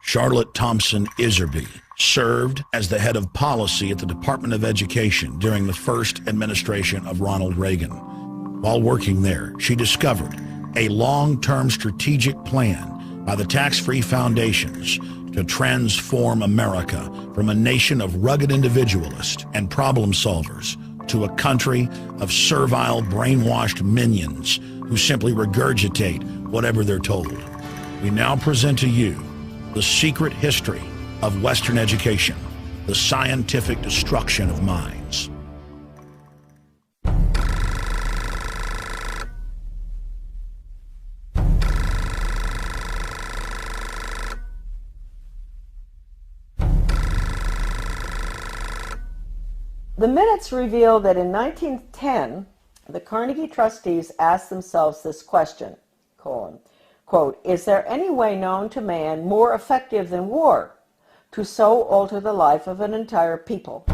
Charlotte Thompson Iserby served as the head of policy at the Department of Education during the first administration of Ronald Reagan. While working there, she discovered a long-term strategic plan by the tax-free foundations to transform America from a nation of rugged individualists and problem solvers to a country of servile, brainwashed minions who simply regurgitate whatever they're told. We now present to you the secret history of Western education, the scientific destruction of minds. The minutes reveal that in 1910, the Carnegie trustees asked themselves this question, quote, is there any way known to man more effective than war to so alter the life of an entire people?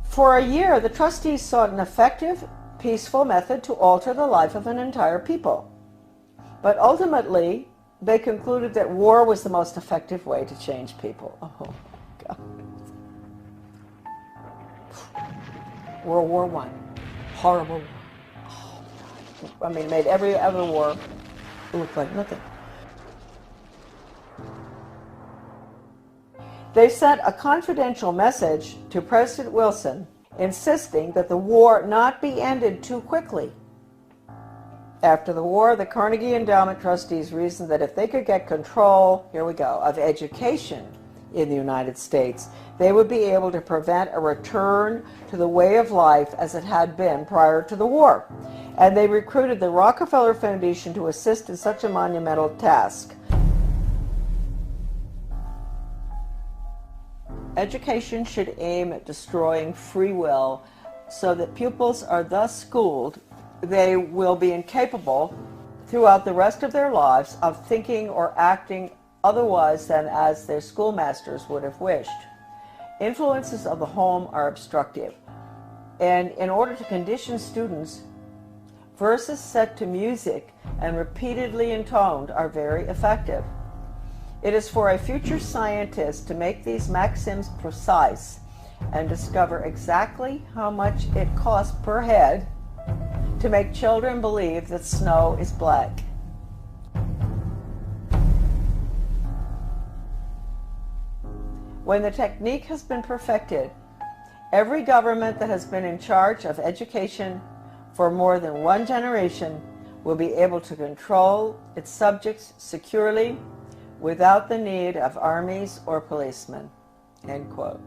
For a year, the trustees sought an effective, peaceful method to alter the life of an entire people. But ultimately, they concluded that war was the most effective way to change people. Oh, God. World War I. Horrible war. Oh, I mean, made every other war look like nothing. They sent a confidential message to President Wilson insisting that the war not be ended too quickly. After the war, the Carnegie Endowment trustees reasoned that if they could get control, here we go, of education in the United States, they would be able to prevent a return to the way of life as it had been prior to the war. And they recruited the Rockefeller Foundation to assist in such a monumental task. Education should aim at destroying free will so that pupils are thus schooled they will be incapable throughout the rest of their lives of thinking or acting otherwise than as their schoolmasters would have wished. Influences of the home are obstructive, and in order to condition students, verses set to music and repeatedly intoned are very effective. It is for a future scientist to make these maxims precise and discover exactly how much it costs per head to make children believe that snow is black. When the technique has been perfected, every government that has been in charge of education for more than one generation will be able to control its subjects securely without the need of armies or policemen. End quote.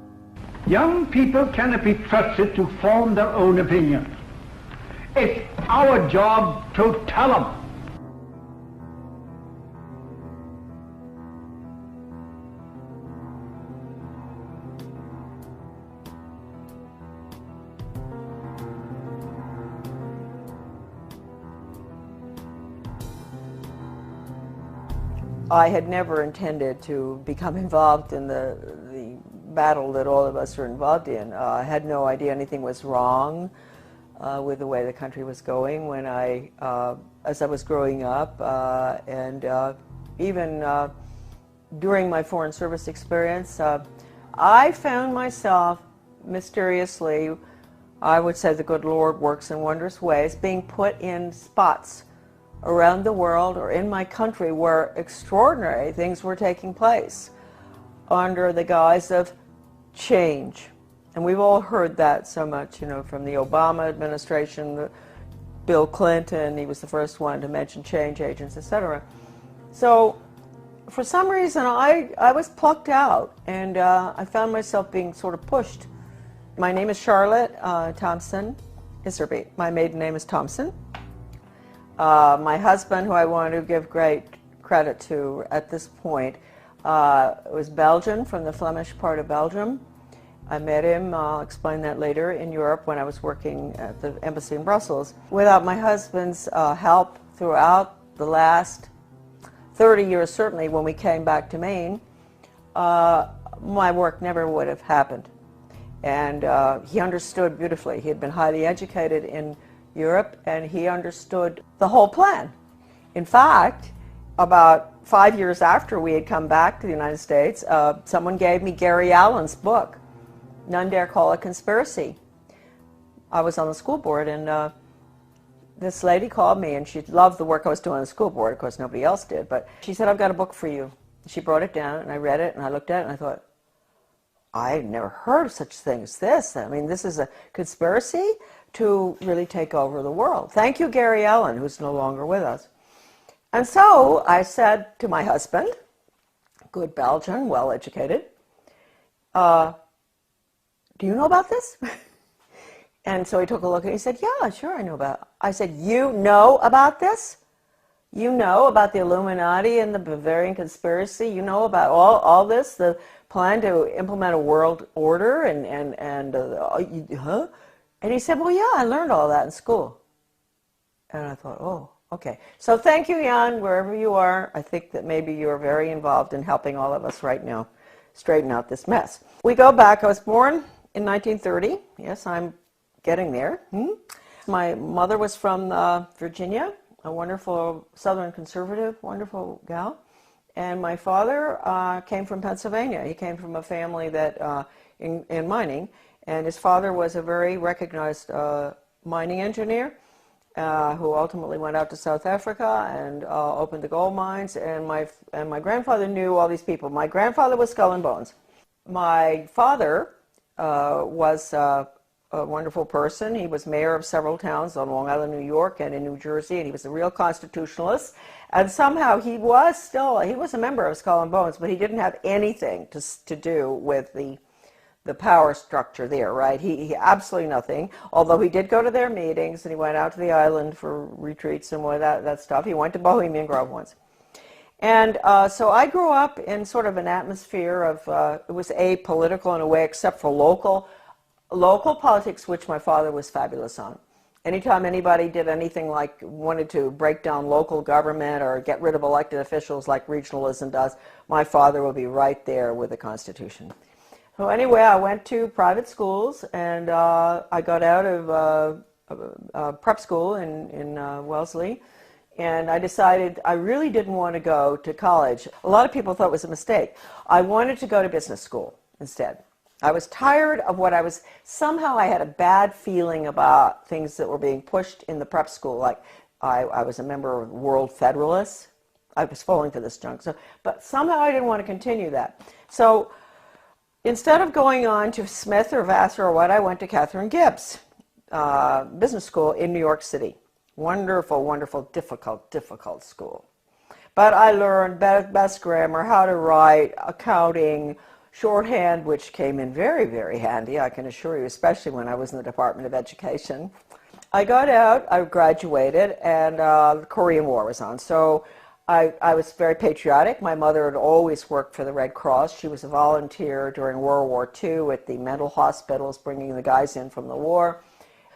Young people cannot be trusted to form their own opinions. It's our job to tell them. I had never intended to become involved in the battle that all of us are involved in. I had no idea anything was wrong with the way the country was going when as I was growing up, and even during my Foreign Service experience, I found myself mysteriously, I would say the good Lord works in wondrous ways, being put in spots around the world or in my country where extraordinary things were taking place under the guise of change. And we've all heard that so much, you know, from the Obama administration, Bill Clinton, he was the first one to mention change agents, etc. So for some reason I was plucked out, and I found myself being sort of pushed. My name is Charlotte Thompson Iserby. My maiden name is Thompson. My husband, who I want to give great credit to at this point, was Belgian, from the Flemish part of Belgium. I met him, I'll explain that later, in Europe when I was working at the embassy in Brussels. Without my husband's help throughout the last 30 years, certainly when we came back to Maine, my work never would have happened. And he understood beautifully. He had been highly educated in Europe, and he understood the whole plan. In fact, about 5 years after we had come back to the United States, someone gave me Gary Allen's book, None Dare Call It Conspiracy. I was on the school board, and this lady called me, and she loved the work I was doing on the school board. Of course, nobody else did, but she said, I've got a book for you. She brought it down, and I read it, and I looked at it, and I thought, I had never heard of such a thing as this. I mean, this is a conspiracy to really take over the world. Thank you, Gary Allen, who's no longer with us. And so I said to my husband, good Belgian, well-educated, do you know about this? And so he took a look and he said, yeah, sure, I know about it. I said, you know about this? You know about the Illuminati and the Bavarian conspiracy? You know about all this, the plan to implement a world order huh? And he said, well, yeah, I learned all that in school. And I thought, oh, okay. So thank you, Jan, wherever you are. I think that maybe you're very involved in helping all of us right now straighten out this mess. We go back. I was born in 1930. Yes, I'm getting there. My mother was from Virginia, a wonderful Southern conservative, wonderful gal. And my father came from Pennsylvania. He came from a family that in mining, and his father was a very recognized mining engineer who ultimately went out to South Africa and opened the gold mines. And my grandfather knew all these people. My grandfather was Skull and Bones. My father was a wonderful person. He was mayor of several towns on Long Island, New York, and in New Jersey, and he was a real constitutionalist. And somehow he was a member of Skull and Bones, but he didn't have anything to do with the power structure there, right? He absolutely nothing, although he did go to their meetings, and he went out to the island for retreats and all that stuff. He went to Bohemian Grove once. And so I grew up in sort of an atmosphere of, it was apolitical in a way, except for local politics, which my father was fabulous on. Anytime anybody did anything like wanted to break down local government or get rid of elected officials like regionalism does, my father would be right there with the Constitution. So anyway, I went to private schools, and I got out of prep school in Wellesley, and I decided I really didn't want to go to college. A lot of people thought it was a mistake. I wanted to go to business school instead. I was tired of somehow I had a bad feeling about things that were being pushed in the prep school. Like I was a member of World Federalists. I was falling for this junk. But somehow I didn't want to continue that. So instead of going on to Smith or Vassar or what, I went to Catherine Gibbs Business School in New York City. Wonderful, wonderful, difficult school. But I learned best grammar, how to write, accounting, shorthand, which came in very, very handy, I can assure you, especially when I was in the Department of Education. I got out, I graduated, and the Korean War was on. So I was very patriotic. My mother had always worked for the Red Cross. She was a volunteer during World War II at the mental hospitals, bringing the guys in from the war.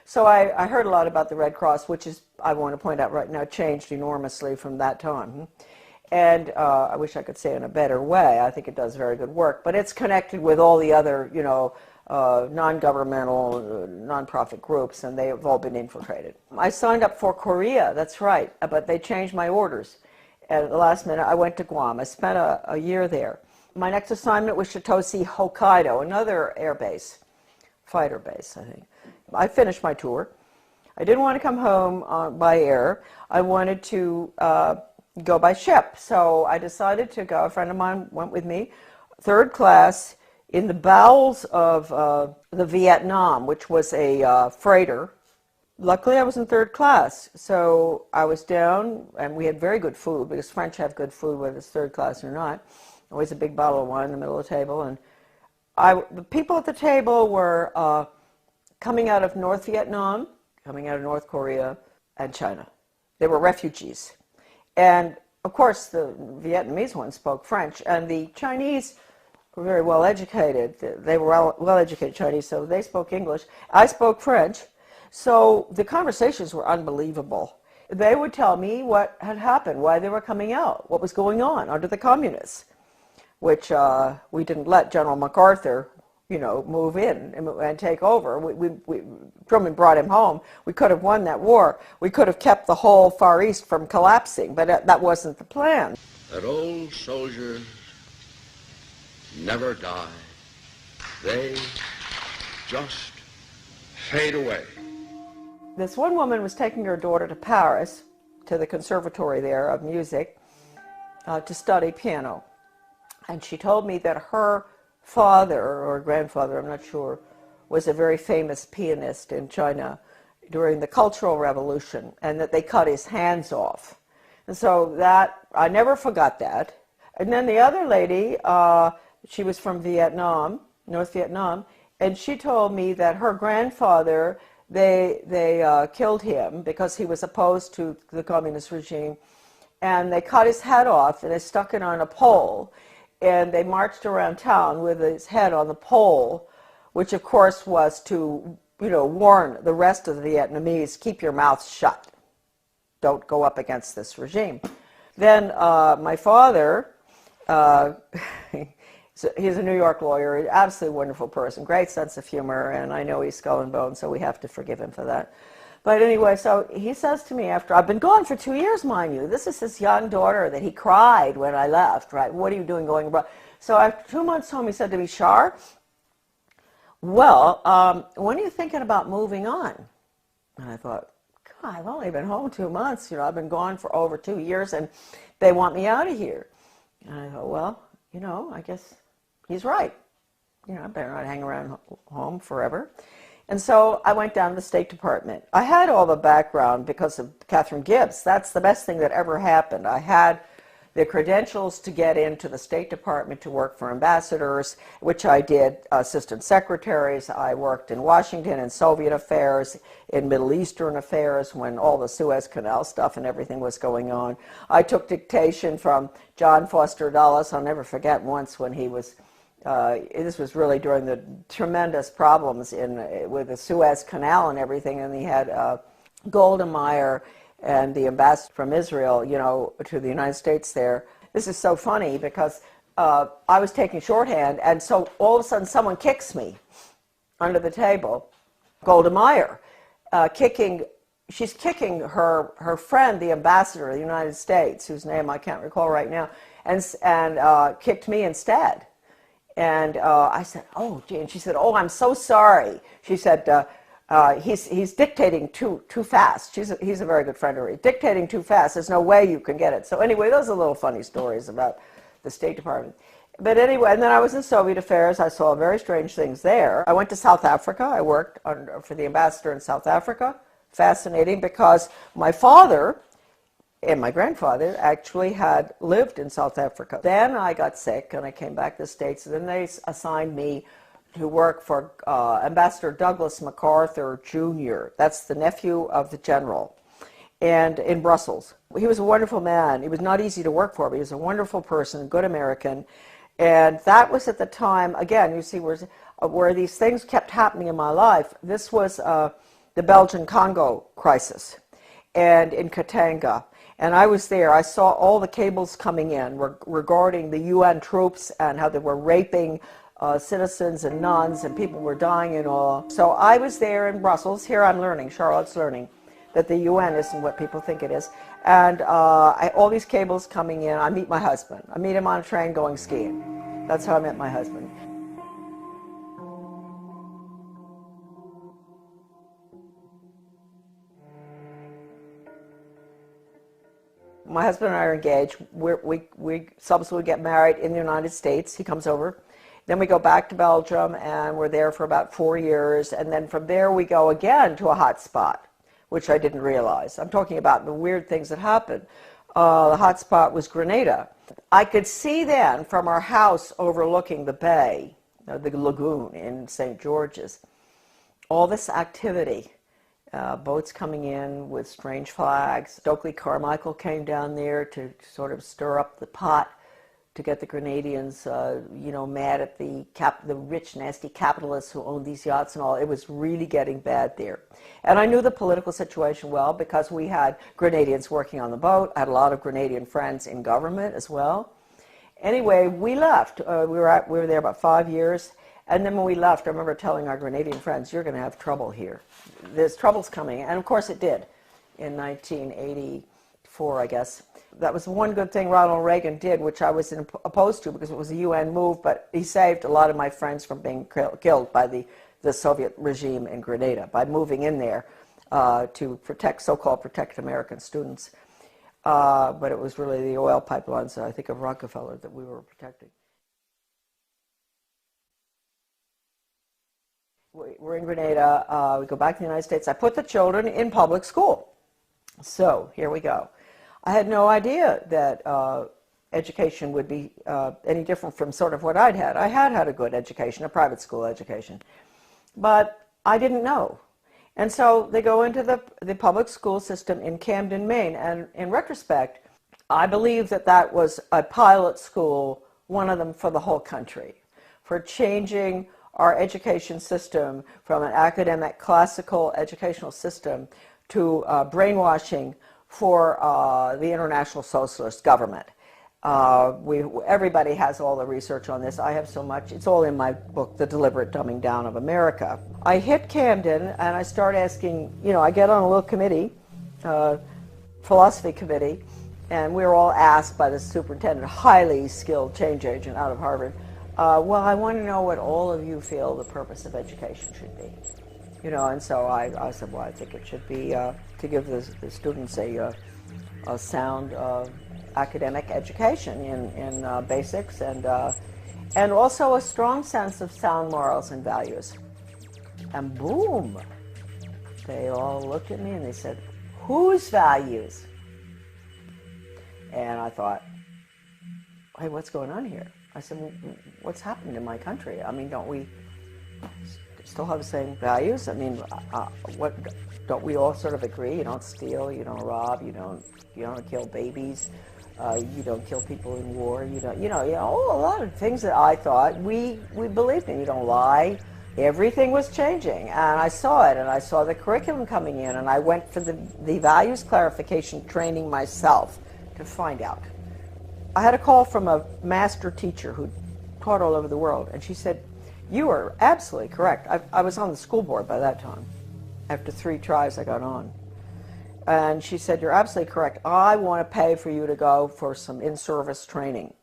So I heard a lot about the Red Cross, which is, I want to point out right now, changed enormously from that time. And I wish I could say it in a better way. I think it does very good work. But it's connected with all the other, non-governmental, non-profit groups, and they have all been infiltrated. I signed up for Korea, that's right, but they changed my orders. At the last minute, I went to Guam. I spent a year there. My next assignment was Shitoshi, Hokkaido, another air base, fighter base, I think. I finished my tour. I didn't want to come home by air. I wanted to go by ship. So I decided to go. A friend of mine went with me, third class, in the bowels of the Vietnam, which was a freighter. Luckily, I was in third class. So I was down, and we had very good food, because French have good food, whether it's third class or not. Always a big bottle of wine in the middle of the table. And the people at the table were coming out of North Vietnam, coming out of North Korea, and China. They were refugees. And, of course, the Vietnamese ones spoke French, and the Chinese were very well educated. They were well educated Chinese, so they spoke English. I spoke French, so the conversations were unbelievable. They would tell me what had happened, why they were coming out, what was going on under the communists, which we didn't let General MacArthur, move in and take over. Truman brought him home. We could have won that war. We could have kept the whole Far East from collapsing, but that wasn't the plan. that old soldiers never die. They just fade away. This one woman was taking her daughter to Paris, to the conservatory there of music, to study piano. And she told me that her father, or grandfather, I'm not sure, was a very famous pianist in China during the Cultural Revolution, and that they cut his hands off. And so that, I never forgot that. And then the other lady, she was from Vietnam, North Vietnam, and she told me that her grandfather, they killed him because he was opposed to the communist regime, and they cut his head off and they stuck it on a pole, and they marched around town with his head on the pole, which of course was to, warn the rest of the Vietnamese, keep your mouth shut. Don't go up against this regime. Then my father, he's a New York lawyer, an absolutely wonderful person, great sense of humor, and I know he's skull and bone, so we have to forgive him for that. But anyway, so he says to me after, I've been gone for 2 years, mind you. This is his young daughter that he cried when I left, right? What are you doing going abroad? So after 2 months home, he said to me, Shar, well, when are you thinking about moving on? And I thought, God, I've only been home 2 months. I've been gone for over 2 years, and they want me out of here. And I thought, well, I guess he's right. I better not hang around home forever. And so I went down to the State Department. I had all the background because of Catherine Gibbs. That's the best thing that ever happened. I had the credentials to get into the State Department to work for ambassadors, which I did, assistant secretaries. I worked in Washington in Soviet affairs, in Middle Eastern affairs when all the Suez Canal stuff and everything was going on. I took dictation from John Foster Dulles. I'll never forget once when he was, this was really during the tremendous problems with the Suez Canal and everything, and he had Golda Meir and the ambassador from Israel, to the United States there. This is so funny because I was taking shorthand, and so all of a sudden someone kicks me under the table. Golda Meir, she's kicking her friend, the ambassador of the United States, whose name I can't recall right now, and kicked me instead. And I said, oh, gee. And she said, oh, I'm so sorry. She said, he's dictating too fast. He's a very good friend of hers. Dictating too fast. There's no way you can get it. So anyway, those are little funny stories about the State Department. But anyway, and then I was in Soviet affairs. I saw very strange things there. I went to South Africa. I worked for the ambassador in South Africa. Fascinating, because my father and my grandfather actually had lived in South Africa. Then I got sick and I came back to the States, and then they assigned me to work for Ambassador Douglas MacArthur Jr. That's the nephew of the general, and in Brussels. He was a wonderful man. He was not easy to work for, but he was a wonderful person, good American. And that was at the time, again, you see where these things kept happening in my life. This was the Belgian-Congo crisis, and in Katanga. And I was there. I saw all the cables coming in regarding the UN troops and how they were raping citizens and nuns, and people were dying and all. So I was there in Brussels. Here I'm learning, Charlotte's learning, that the UN isn't what people think it is. And all these cables coming in. I meet my husband. I meet him on a train going skiing. That's how I met my husband. My husband and I are engaged. We subsequently get married in the United States. He comes over. Then we go back to Belgium, and we're there for about 4 years. And then from there we go again to a hot spot, which I didn't realize. I'm talking about the weird things that happened. The hot spot was Grenada. I could see then from our house overlooking the bay, the lagoon in St. George's, all this activity. Boats coming in with strange flags. Stokely Carmichael came down there to sort of stir up the pot to get the Grenadians, mad at the rich, nasty capitalists who owned these yachts and all. It was really getting bad there. And I knew the political situation well because we had Grenadians working on the boat. I had a lot of Grenadian friends in government as well. Anyway, we left. We were there about 5 years. And then when we left, I remember telling our Grenadian friends, you're going to have trouble here. There's troubles coming. And of course it did. In 1984 4, I guess. That was one good thing Ronald Reagan did, which I was opposed to because it was a UN move, but he saved a lot of my friends from being killed by the Soviet regime in Grenada by moving in there to protect, so-called protect American students. But it was really the oil pipelines, I think, of Rockefeller that we were protecting. We're in Grenada. We go back to the United States. I put the children in public school. So here we go. I had no idea that education would be any different from sort of what I'd had. I had had a good education, a private school education, but I didn't know. And so they go into the public school system in Camden, Maine, and in retrospect, I believe that that was a pilot school, one of them for the whole country, for changing our education system from an academic, classical educational system to brainwashing for the international socialist government. Everybody has all the research on this. I have so much. It's all in my book, The Deliberate Dumbing Down of America. I hit Camden and I start asking, I get on a little committee, philosophy committee, and we're all asked by the superintendent, highly skilled change agent out of Harvard, well, I want to know what all of you feel the purpose of education should be. And so I said, well, I think it should be to give the students a sound academic education in basics and also a strong sense of sound morals and values. And boom, they all looked at me and they said, whose values? And I thought, hey, what's going on here? I said, well, what's happened in my country? I mean, don't we still have the same values? I mean, what don't we all sort of agree? You don't steal, you don't rob, you don't kill babies, you don't kill people in war, you don't, a lot of things that I thought we believed in. You don't lie. Everything was changing, and I saw it, and I saw the curriculum coming in, and I went for the values clarification training myself to find out. I had a call from a master teacher who taught all over the world, and she said, you are absolutely correct. I was on the school board by that time. After 3 tries, I got on. And she said, you're absolutely correct. I want to pay for you to go for some in-service training.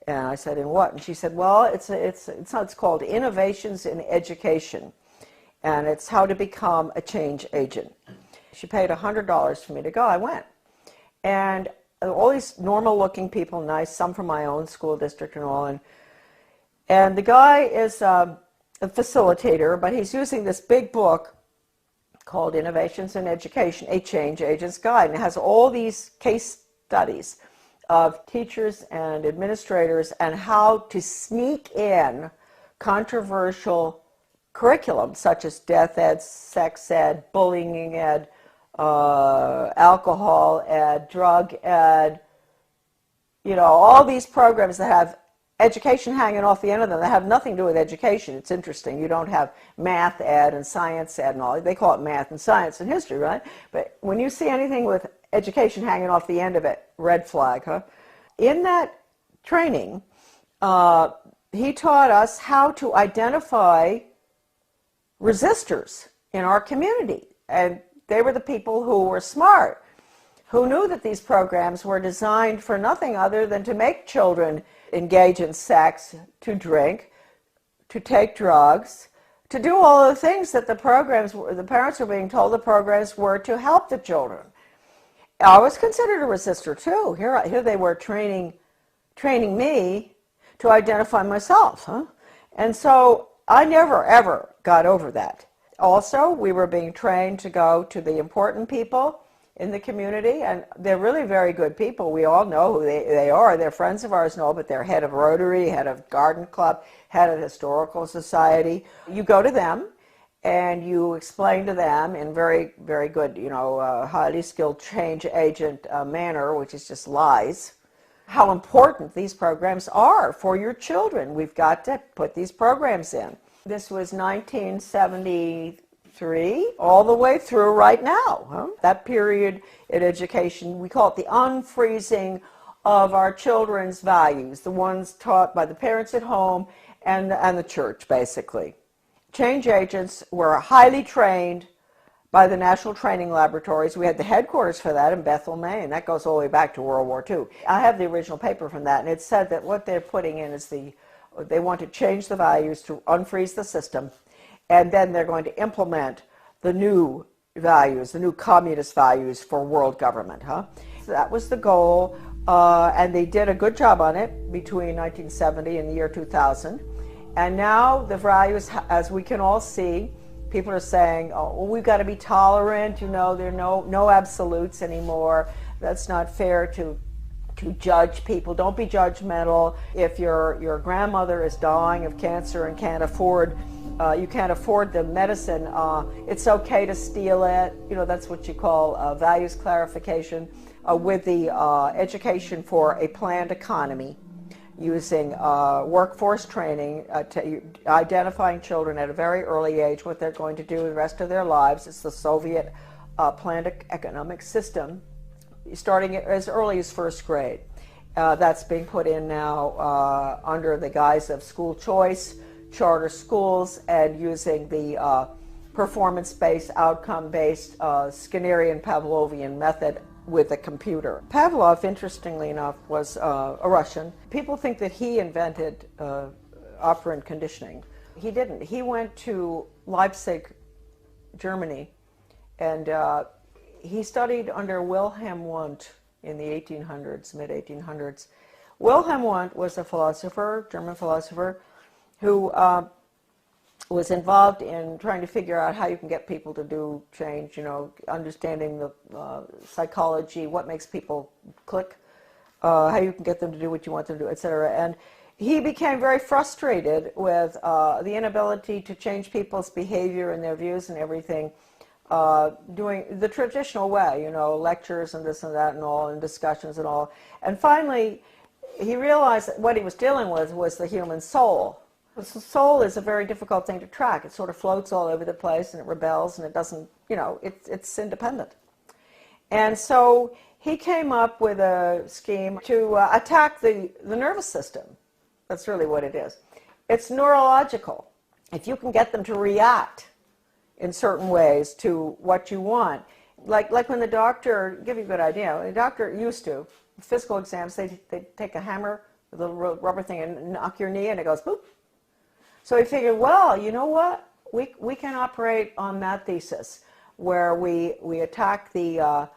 And I said, in what? And she said, well, it's called Innovations in Education, and it's how to become a change agent. She paid $100 for me to go. I went. And all these normal-looking people, nice, some from my own school district and all, and the guy is a facilitator, but he's using this big book called Innovations in Education, a Change Agent's Guide, and it has all these case studies of teachers and administrators and how to sneak in controversial curriculum such as death ed, sex ed, bullying ed, alcohol ed, drug ed, all these programs that have education hanging off the end of them that have nothing to do with education. It's interesting. You don't have math ed and science ed and all. They call it math and science and history, right? But when you see anything with education hanging off the end of it, red flag, huh? In that training, he taught us how to identify resistors in our community. And they were the people who were smart, who knew that these programs were designed for nothing other than to make children engage in sex, to drink, to take drugs, to do all the things that the parents were being told the programs were to help the children. I was considered a resistor too. Here they were training me to identify myself, huh? And so I never ever got over that. Also, we were being trained to go to the important people in the community, and they're really very good people. We all know who they are. They're friends of ours and all, but they're head of Rotary, head of Garden Club, head of Historical Society. You go to them and you explain to them in very, very good, highly skilled change agent manner, which is just lies, how important these programs are for your children. We've got to put these programs in. This was 1973, all the way through right now. Huh? That period in education, we call it the unfreezing of our children's values, the ones taught by the parents at home and the church, basically. Change agents were highly trained, by the National Training Laboratories. We had the headquarters for that in Bethel, Maine. That goes all the way back to World War II. I have the original paper from that, and it said that what they're putting in is they want to change the values to unfreeze the system, and then they're going to implement the new values, the new communist values for world government. So that was the goal, and they did a good job on it between 1970 and the year 2000. And now the values, as we can all see, people are saying, oh, well, we've got to be tolerant, there are no absolutes anymore. That's not fair to judge people. Don't be judgmental. If your grandmother is dying of cancer and you can't afford the medicine, it's okay to steal it. That's what you call values clarification, with the education for a planned economy, using workforce training, identifying children at a very early age, what they're going to do the rest of their lives. It's the Soviet planned economic system, starting as early as first grade. That's being put in now under the guise of school choice, charter schools, and using the performance-based, outcome-based Skinnerian Pavlovian method with a computer. Pavlov, interestingly enough, was a Russian. People think that he invented operant conditioning. He didn't. He went to Leipzig, Germany, and he studied under Wilhelm Wundt in the 1800s, mid-1800s. Wilhelm Wundt was a philosopher, German philosopher, who was involved in trying to figure out how you can get people to do change, understanding the psychology, what makes people click, how you can get them to do what you want them to do, etc. And he became very frustrated with the inability to change people's behavior and their views and everything, doing the traditional way, lectures and this and that and all, and discussions and all. And finally, he realized that what he was dealing with was the human soul. The soul is a very difficult thing to track. It sort of floats all over the place, and it rebels, and it doesn't, it's independent. And so he came up with a scheme to attack the nervous system. That's really what it is. It's neurological. If you can get them to react in certain ways to what you want, like when the doctor, give you a good idea, the doctor used to, physical exams, they take a hammer, a little rubber thing, and knock your knee, and it goes boop. So he figured, well, you know what? We can operate on that thesis, where we attack the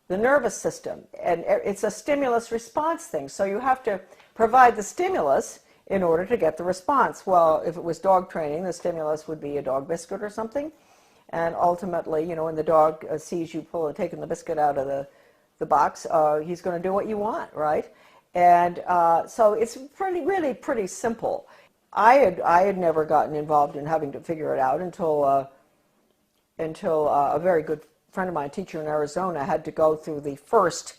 nervous system, and it's a stimulus response thing. So you have to provide the stimulus in order to get the response. Well, if it was dog training, the stimulus would be a dog biscuit or something, and ultimately, when the dog sees you taking the biscuit out of the box, he's going to do what you want, right? And so it's really pretty simple. I had never gotten involved in having to figure it out until a very good friend of mine, a teacher in Arizona, had to go through the first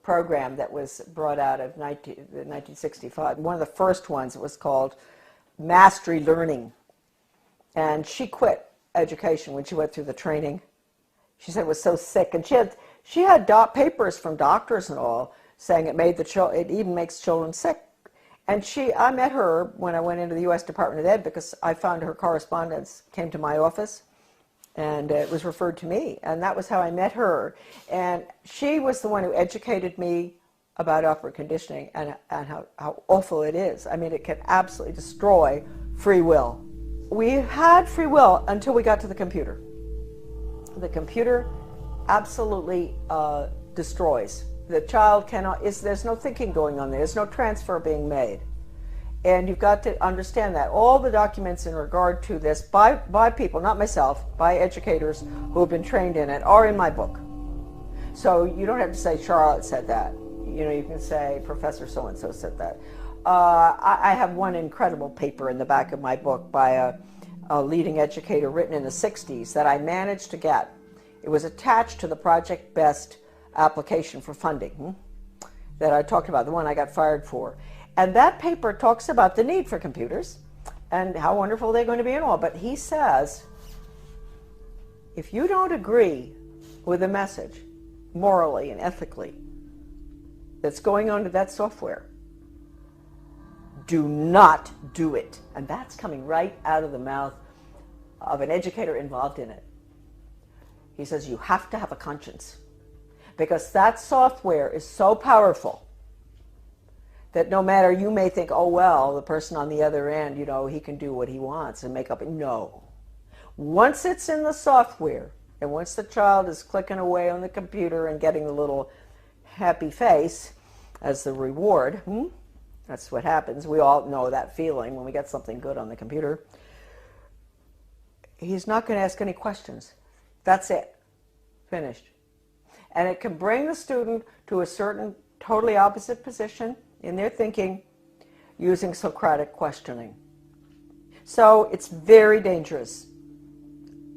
program that was brought out of 1965. One of the first ones, it was called Mastery Learning. And she quit education when she went through the training. She said it was so sick, and she had papers from doctors and all saying it even makes children sick. And I met her when I went into the U.S. Department of Ed, because I found her correspondence came to my office, and it was referred to me. And that was how I met her. And she was the one who educated me about operant conditioning and how awful it is. I mean, it can absolutely destroy free will. We had free will until we got to the computer. The computer absolutely destroys. The child there's no thinking going on there. There's no transfer being made. And you've got to understand that. All the documents in regard to this by people, not myself, by educators who have been trained in it, are in my book. So you don't have to say Charlotte said that. You can say Professor so-and-so said that. I have one incredible paper in the back of my book by a leading educator written in the 60s that I managed to get. It was attached to the Project Best application for funding that I talked about, the one I got fired for. And that paper talks about the need for computers and how wonderful they're going to be and all. But he says, if you don't agree with the message, morally and ethically, that's going on to that software, do not do it. And that's coming right out of the mouth of an educator involved in it. He says, you have to have a conscience, because that software is so powerful that no matter, you may think, oh, well, the person on the other end, you know, he can do what he wants and make up. No. Once it's in the software, and once the child is clicking away on the computer and getting the little happy face as the reward, that's what happens. We all know that feeling when we get something good on the computer. He's not going to ask any questions. That's it. Finished. And it can bring the student to a certain totally opposite position in their thinking using Socratic questioning. So it's very dangerous.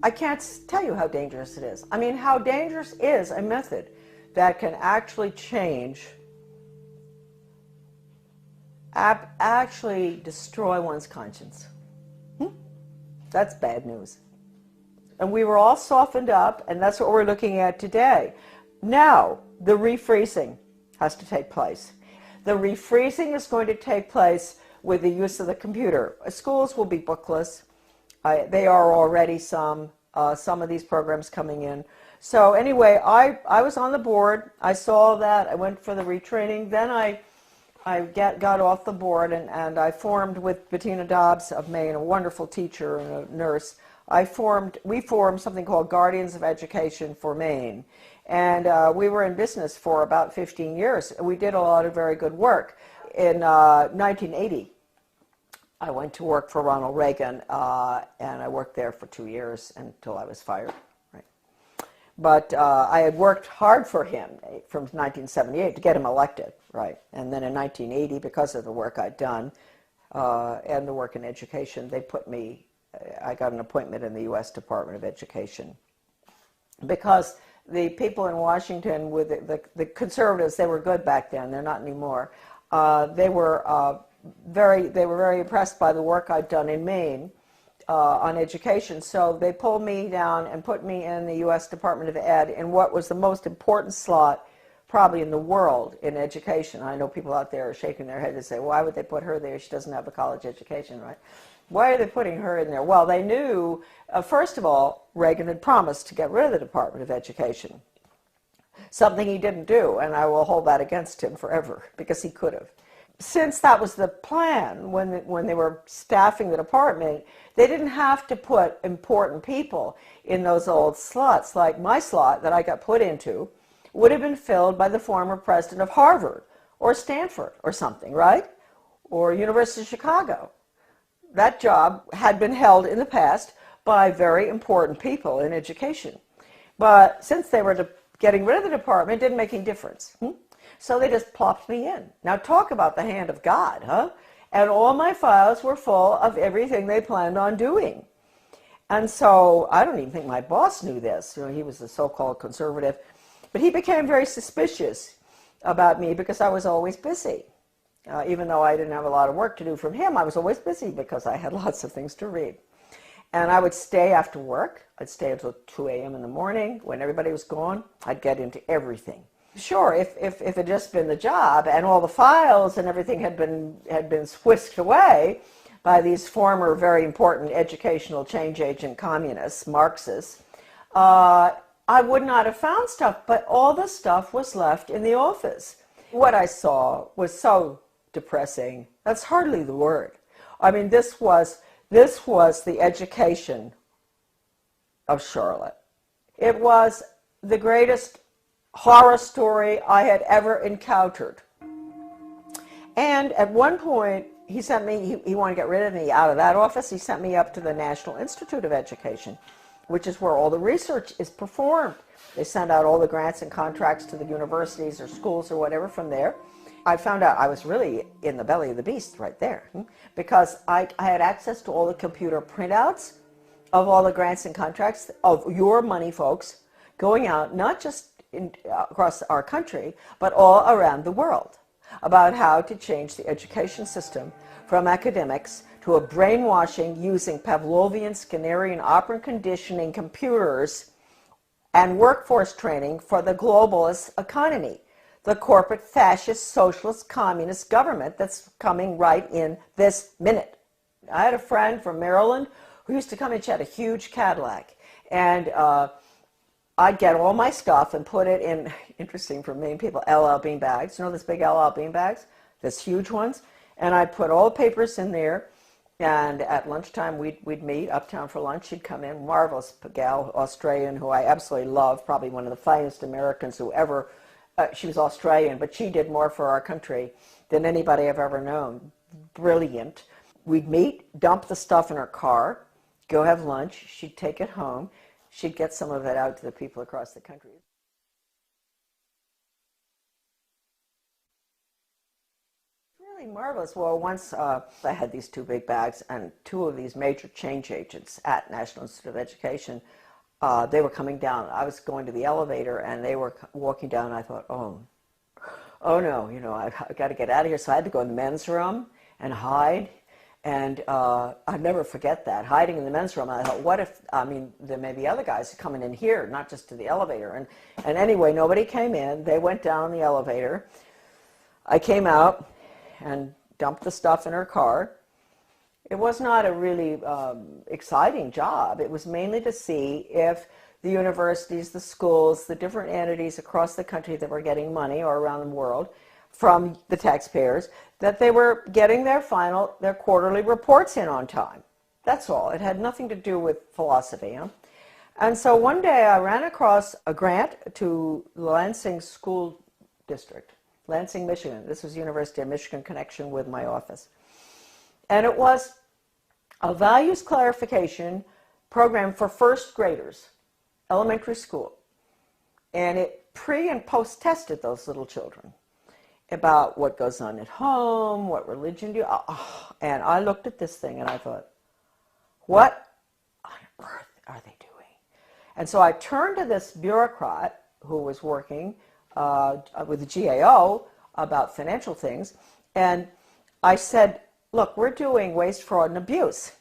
I can't tell you how dangerous it is. I mean, how dangerous is a method that can actually change, actually destroy one's conscience. That's bad news. And we were all softened up, and that's what we're looking at today. Now, the refreezing has to take place. The refreezing is going to take place with the use of the computer. Schools will be bookless. They are already some of these programs coming in. So anyway, I was on the board. I saw that. I went for the retraining. Then I got off the board, and I formed with Bettina Dobbs of Maine, a wonderful teacher and a nurse. We formed something called Guardians of Education for Maine. And we were in business for about 15 years. We did a lot of very good work. In 1980, I went to work for Ronald Reagan, and I worked there for 2 years until I was fired. Right. But I had worked hard for him from 1978 to get him elected. Right. And then in 1980, because of the work I'd done and the work in education, I got an appointment in the U.S. Department of Education. Because the people in Washington, with the conservatives, they were good back then. They're not anymore. They were very impressed by the work I'd done in Maine on education. So they pulled me down and put me in the U.S. Department of Ed in what was the most important slot probably in the world in education. I know people out there are shaking their head and say, why would they put her there? She doesn't have a college education, right? Why are they putting her in there? Well, they knew, first of all, Reagan had promised to get rid of the Department of Education, something he didn't do, and I will hold that against him forever, because he could have. Since that was the plan, when they were staffing the department, they didn't have to put important people in those old slots. Like my slot that I got put into would have been filled by the former president of Harvard or Stanford or something, right? Or University of Chicago. That job had been held in the past by very important people in education. But since they were getting rid of the department, it didn't make any difference. So they just plopped me in. Now talk about the hand of God, huh? And all my files were full of everything they planned on doing. And so I don't even think my boss knew this. You know, he was a so-called conservative. But he became very suspicious about me because I was always busy. Even though I didn't have a lot of work to do from him, I was always busy because I had lots of things to read. And I would stay after work. I'd stay until 2 a.m. in the morning. When everybody was gone, I'd get into everything. Sure, if it had just been the job and all the files and everything had been whisked away by these former very important educational change agent communists, Marxists, I would not have found stuff, but all the stuff was left in the office. What I saw was so depressing. That's hardly the word. I mean, this was the education of Charlotte. It was the greatest horror story I had ever encountered. And at one point, he sent me, he wanted to get rid of me out of that office. He sent me up to the National Institute of Education, which is where all the research is performed. They send out all the grants and contracts to the universities or schools or whatever from there. I found out I was really in the belly of the beast right there, because I had access to all the computer printouts of all the grants and contracts of your money, folks, going out not just across our country, but all around the world, about how to change the education system from academics to a brainwashing using Pavlovian, Skinnerian, operant conditioning computers and workforce training for the globalist economy, the corporate fascist socialist communist government that's coming right in this minute. I had a friend from Maryland who used to come and she had a huge Cadillac, and I'd get all my stuff and put it in, interesting for me, people, LL bean bags. You know those big LL bean bags? Those huge ones? And I'd put all the papers in there, and at lunchtime we'd meet uptown for lunch. She'd come in, marvelous gal, Australian, who I absolutely love, probably one of the finest Americans who ever, she was Australian, but she did more for our country than anybody I've ever known. Brilliant. We'd meet, dump the stuff in her car, go have lunch. She'd take it home. She'd get some of it out to the people across the country. Really marvelous. Well, once I had these two big bags, and two of these major change agents at National Institute of Education, they were coming down. I was going to the elevator, and they were walking down, and I thought, oh no, you know, I've got to get out of here. So I had to go in the men's room and hide. And I'd never forget that, hiding in the men's room. I thought, what if, I mean, there may be other guys coming in here, not just to the elevator. And anyway, nobody came in. They went down the elevator. I came out and dumped the stuff in her car. It was not a really exciting job. It was mainly to see if the universities, the schools, the different entities across the country that were getting money, or around the world, from the taxpayers, that they were getting their quarterly reports in on time. That's all. It had nothing to do with philosophy. Huh? And so one day I ran across a grant to Lansing School District, Lansing, Michigan. This was University of Michigan connection with my office. And it was a values clarification program for first graders, elementary school. And it pre and post tested those little children about what goes on at home, what religion do you... And I looked at this thing and I thought, what on earth are they doing? And so I turned to this bureaucrat who was working with the GAO about financial things, and I said, look, we're doing waste, fraud, and abuse.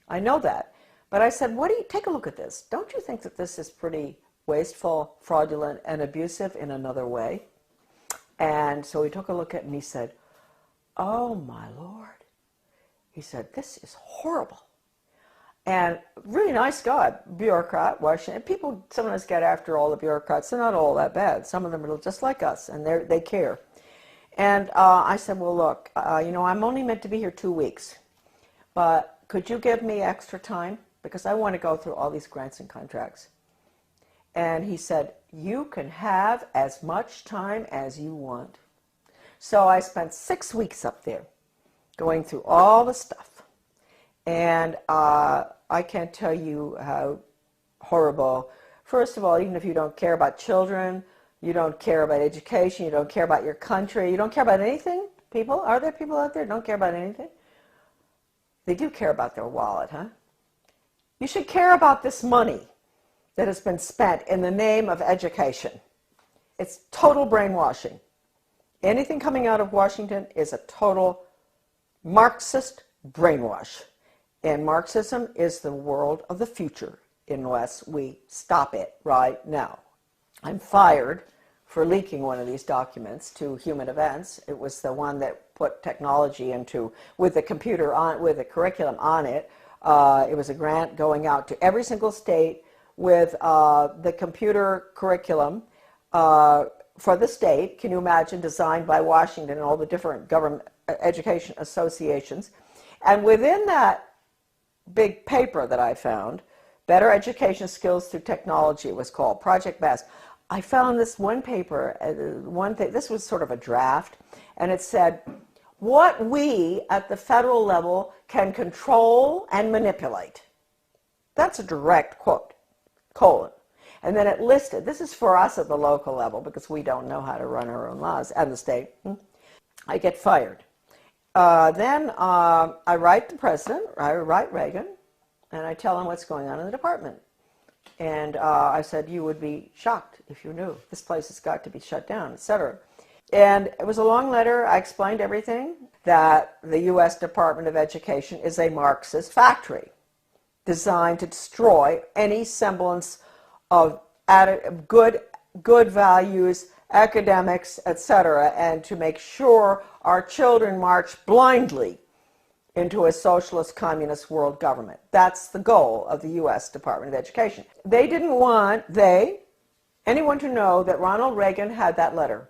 I know that. But I said, take a look at this. Don't you think that this is pretty wasteful, fraudulent, and abusive in another way? And so he took a look at it and he said, oh my Lord. He said, this is horrible. And really nice guy, bureaucrat, Washington. People sometimes get after all the bureaucrats. They're not all that bad. Some of them are just like us, and they care. And I said, well, look, you know, I'm only meant to be here 2 weeks, but could you give me extra time? Because I want to go through all these grants and contracts. And he said, you can have as much time as you want. So I spent 6 weeks up there going through all the stuff. And I can't tell you how horrible. First of all, even if you don't care about children, you don't care about education, you don't care about your country, you don't care about anything, people? Are there people out there who don't care about anything? They do care about their wallet, huh? You should care about this money that has been spent in the name of education. It's total brainwashing. Anything coming out of Washington is a total Marxist brainwash. And Marxism is the world of the future unless we stop it right now. I'm fired for leaking one of these documents to Human Events. It was the one that put technology into, with the computer on, with the curriculum on it. It was a grant going out to every single state with the computer curriculum for the state. Can you imagine, designed by Washington and all the different government education associations. And within that big paper that I found, Better Education Skills Through Technology, it was called, Project BEST. I found this one paper, one thing, this was sort of a draft, and it said, what we at the federal level can control and manipulate. That's a direct quote, colon. And then it listed, this is for us at the local level because we don't know how to run our own laws, and the state. I get fired. Then I write the president, I write Reagan, and I tell him what's going on in the department. And I said, you would be shocked if you knew. This place has got to be shut down, etc. And it was a long letter. I explained everything, that the U.S. Department of Education is a Marxist factory designed to destroy any semblance of good values, academics, etc., and to make sure our children march blindly into a socialist communist world government. That's the goal of the U.S. Department of Education. They didn't want, anyone to know that Ronald Reagan had that letter.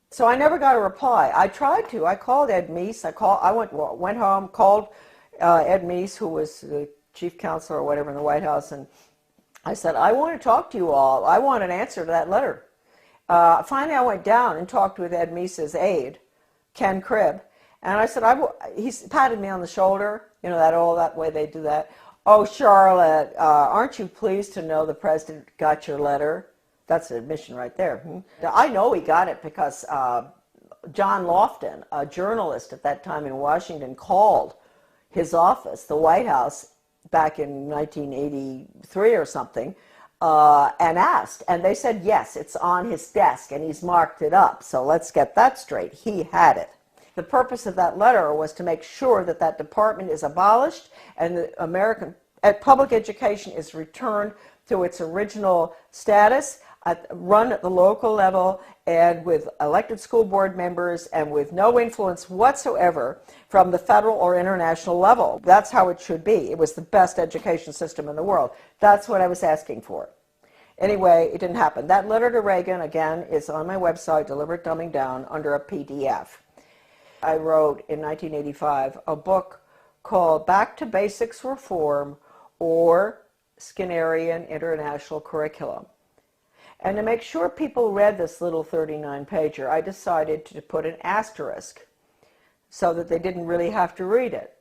So I never got a reply. I tried to. I called Ed Meese. I went home, called Ed Meese, who was the chief counselor or whatever in the White House, and I said, I want to talk to you all. I want an answer to that letter. Finally, I went down and talked with Ed Meese's aide, Ken Cribb, and I said, he patted me on the shoulder, you know, that way they do that. Oh, Charlotte, aren't you pleased to know the president got your letter? That's an admission right there. I know he got it because John Lofton, a journalist at that time in Washington, called his office, the White House, back in 1983 or something, and asked. And they said, yes, it's on his desk, and he's marked it up. So let's get that straight. He had it. The purpose of that letter was to make sure that that department is abolished and the American public education is returned to its original status, run at the local level and with elected school board members and with no influence whatsoever from the federal or international level. That's how it should be. It was the best education system in the world. That's what I was asking for. Anyway, it didn't happen. That letter to Reagan, again, is on my website, Deliberate Dumbing Down, under a PDF. I wrote in 1985 a book called Back to Basics Reform or Skinnerian International Curriculum. And to make sure people read this little 39-pager, I decided to put an asterisk so that they didn't really have to read it.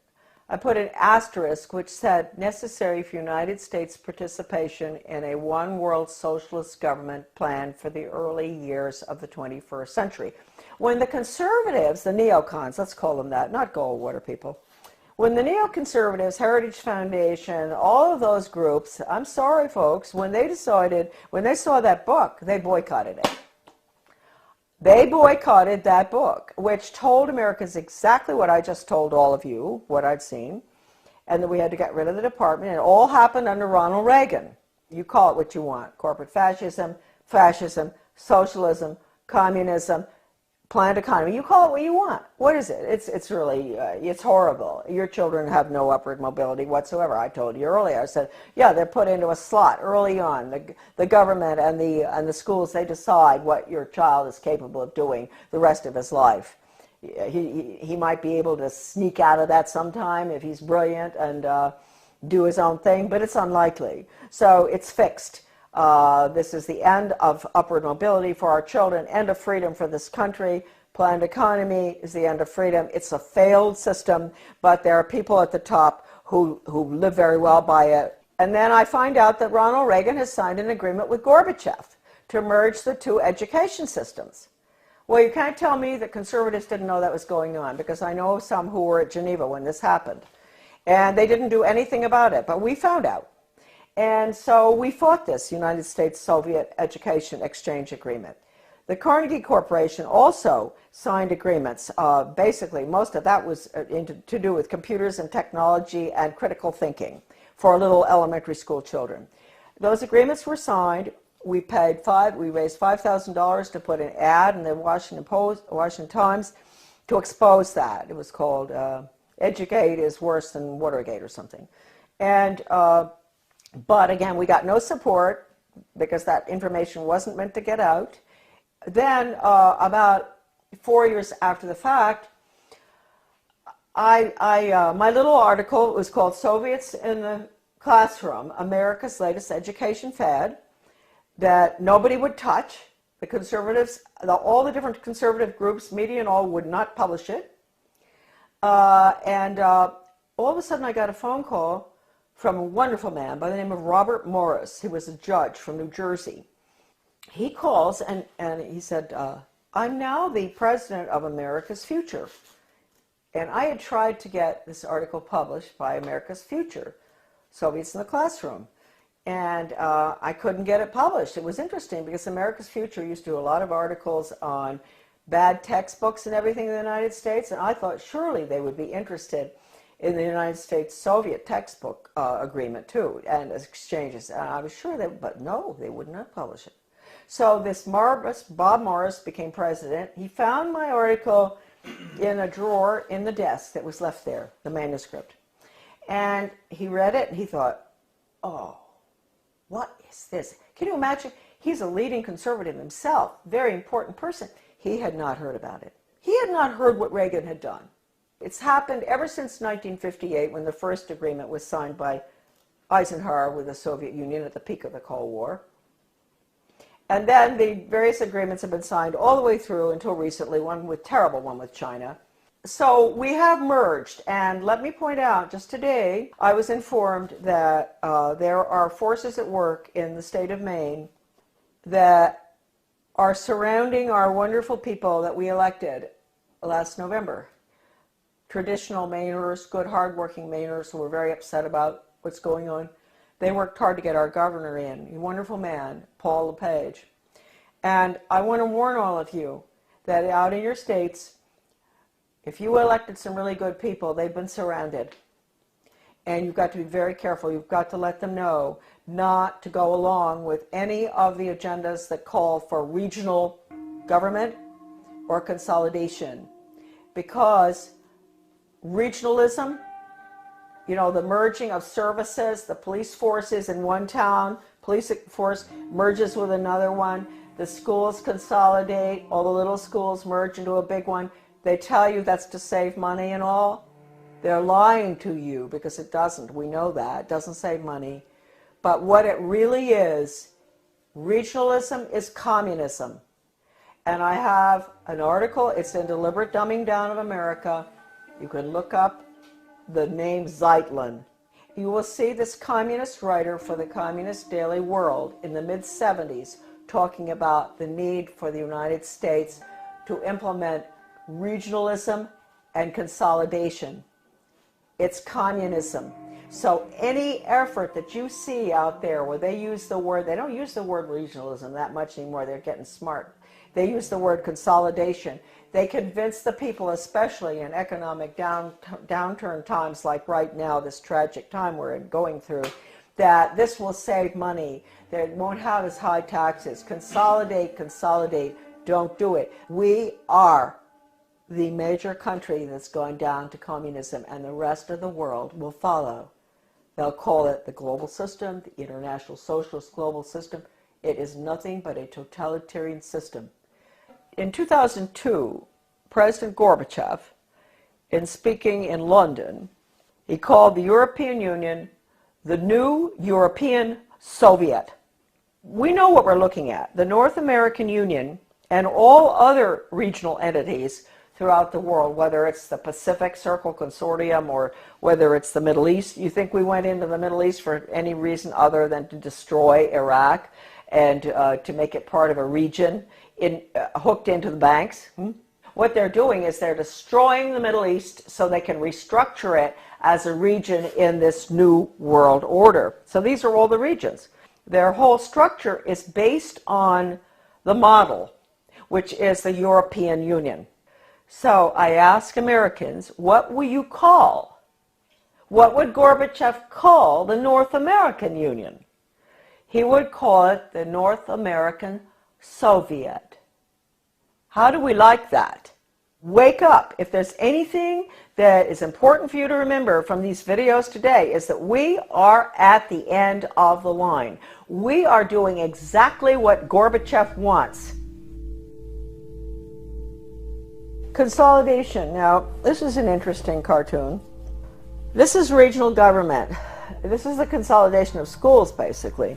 I put an asterisk which said, necessary for United States participation in a one-world socialist government plan for the early years of the 21st century. When the conservatives, the neocons, let's call them that, not Goldwater people, when the neoconservatives, Heritage Foundation, all of those groups, I'm sorry folks, when they saw that book, they boycotted it. They boycotted that book, which told Americans exactly what I just told all of you, what I'd seen, and that we had to get rid of the department. And it all happened under Ronald Reagan. You call it what you want, corporate fascism, socialism, communism, planned economy. You call it what you want. What is it? It's really, it's horrible. Your children have no upward mobility whatsoever. I told you earlier. I said, yeah, they're put into a slot early on. The government and the schools, they decide what your child is capable of doing the rest of his life. He might be able to sneak out of that sometime if he's brilliant and do his own thing, but it's unlikely. So it's fixed. This is the end of upward mobility for our children, end of freedom for this country. Planned economy is the end of freedom. It's a failed system, but there are people at the top who live very well by it. And then I find out that Ronald Reagan has signed an agreement with Gorbachev to merge the two education systems. Well, you can't tell me that conservatives didn't know that was going on, because I know some who were at Geneva when this happened. And they didn't do anything about it, but we found out. And so we fought this United States-Soviet Education Exchange Agreement. The Carnegie Corporation also signed agreements. Basically, most of that was to do with computers and technology and critical thinking for little elementary school children. Those agreements were signed. We raised $5,000 to put an ad in the Washington Times to expose that. It was called Educate is Worse Than Watergate or something. And but again, we got no support because that information wasn't meant to get out. Then, about 4 years after the fact, my little article was called Soviets in the Classroom, America's Latest Education Fad, that nobody would touch. The conservatives, all the different conservative groups, media and all, would not publish it. And all of a sudden I got a phone call from a wonderful man by the name of Robert Morris. He was a judge from New Jersey. He calls and he said, I'm now the president of America's Future. And I had tried to get this article published by America's Future, Soviets in the Classroom. And I couldn't get it published. It was interesting because America's Future used to do a lot of articles on bad textbooks and everything in the United States. And I thought surely they would be interested in the United States-Soviet textbook agreement too, and exchanges. And I was sure but no, they would not publish it. So this marvelous Bob Morris became president. He found my article in a drawer in the desk that was left there, the manuscript. And he read it and he thought, oh, what is this? Can you imagine? He's a leading conservative himself, very important person. He had not heard about it. He had not heard what Reagan had done. It's happened ever since 1958, when the first agreement was signed by Eisenhower with the Soviet Union at the peak of the Cold War. And then the various agreements have been signed all the way through until recently, one with China. So we have merged, and let me point out, just today, I was informed that there are forces at work in the state of Maine that are surrounding our wonderful people that we elected last November. Traditional Mainers, good, hardworking Mainers who were very upset about what's going on. They worked hard to get our governor in, a wonderful man, Paul LePage. And I want to warn all of you that out in your states, if you elected some really good people, they've been surrounded. And you've got to be very careful. You've got to let them know not to go along with any of the agendas that call for regional government or consolidation. Because regionalism, you know, the merging of services, the police forces in one town, police force merges with another one, the schools consolidate, all the little schools merge into a big one. They tell you that's to save money and all. They're lying to you because it doesn't. We know that. It doesn't save money. But what it really is, regionalism is communism. And I have an article, it's in Deliberate Dumbing Down of America. You can look up the name Zeitlin. You will see this communist writer for the Communist Daily World in the mid-70s talking about the need for the United States to implement regionalism and consolidation. It's communism. So any effort that you see out there where they use the word, they don't use the word regionalism that much anymore, they're getting smart. They use the word consolidation. They convince the people, especially in economic downturn times like right now, this tragic time we're going through, that this will save money, that it won't have as high taxes. Consolidate, consolidate, don't do it. We are the major country that's going down to communism, and the rest of the world will follow. They'll call it the global system, the international socialist global system. It is nothing but a totalitarian system. In 2002, President Gorbachev, in speaking in London, he called the European Union the new European Soviet. We know what we're looking at. The North American Union and all other regional entities throughout the world, whether it's the Pacific Circle Consortium or whether it's the Middle East. You think we went into the Middle East for any reason other than to destroy Iraq and to make it part of a region hooked into the banks? What they're doing is they're destroying the Middle East so they can restructure it as a region in this new world order. So these are all the regions. Their whole structure is based on the model, which is the European Union. So I ask Americans, what will you call? What would Gorbachev call the North American Union? He would call it the North American Soviet. How do we like that? Wake up. If there's anything that is important for you to remember from these videos today, is that we are at the end of the line. We are doing exactly what Gorbachev wants. Consolidation. Now, this is an interesting cartoon. This is regional government. This is the consolidation of schools, basically.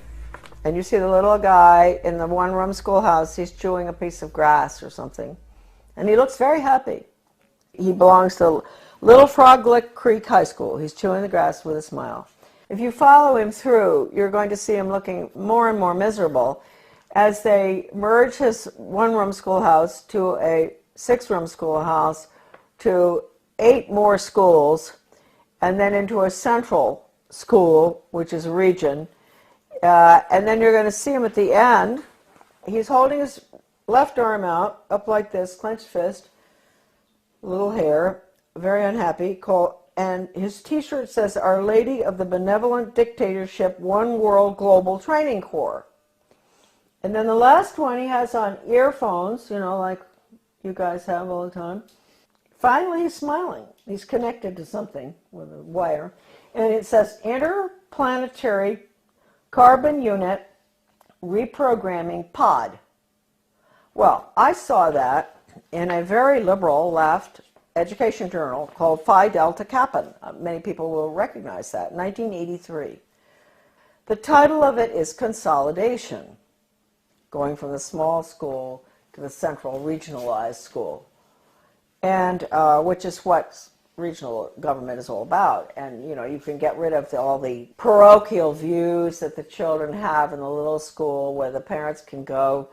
And you see the little guy in the one-room schoolhouse, he's chewing a piece of grass or something. And he looks very happy. He belongs to Little Frog Lick Creek High School. He's chewing the grass with a smile. If you follow him through, you're going to see him looking more and more miserable as they merge his one-room schoolhouse to a 6-room schoolhouse, to 8 more schools, and then into a central school, which is a region. And then you're going to see him at the end. He's holding his left arm out, up like this, clenched fist, little hair, very unhappy, and his t-shirt says, Our Lady of the Benevolent Dictatorship, One World Global Training Corps. And then the last one, he has on earphones, you know, like you guys have all the time. Finally, he's smiling. He's connected to something with a wire. And it says, Interplanetary Carbon Unit reprogramming pod. Well, I saw that in a very liberal left education journal called Phi Delta Kappa. Many people will recognize that, 1983. The title of it is Consolidation, going from the small school to the central regionalized school, and which is what regional government is all about. And you can get rid of all the parochial views that the children have in the little school, where the parents can go,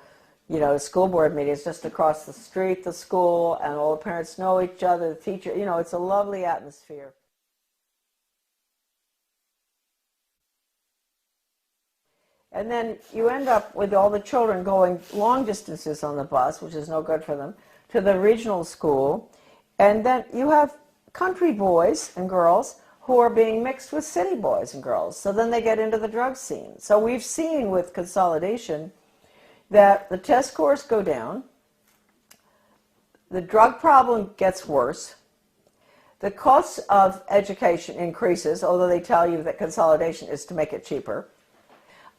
school board meetings just across the street, the school, and all the parents know each other, the teacher, it's a lovely atmosphere. And then you end up with all the children going long distances on the bus, which is no good for them, to the regional school. And then you have country boys and girls who are being mixed with city boys and girls. So then they get into the drug scene. So we've seen with consolidation that the test scores go down, the drug problem gets worse, the cost of education increases, although they tell you that consolidation is to make it cheaper.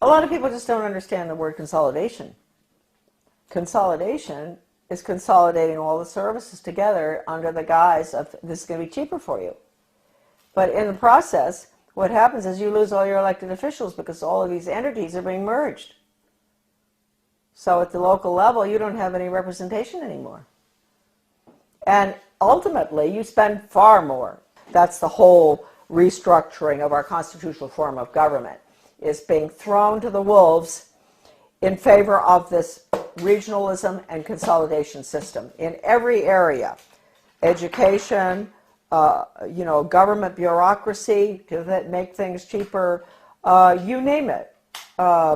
A lot of people just don't understand the word consolidation. Consolidation is consolidating all the services together under the guise of this is going to be cheaper for you. But in the process, what happens is you lose all your elected officials because all of these entities are being merged. So at the local level, you don't have any representation anymore. And ultimately, you spend far more. That's the whole restructuring of our constitutional form of government, is being thrown to the wolves in favor of this regionalism and consolidation system in every area. Education, government bureaucracy to make things cheaper, you name it.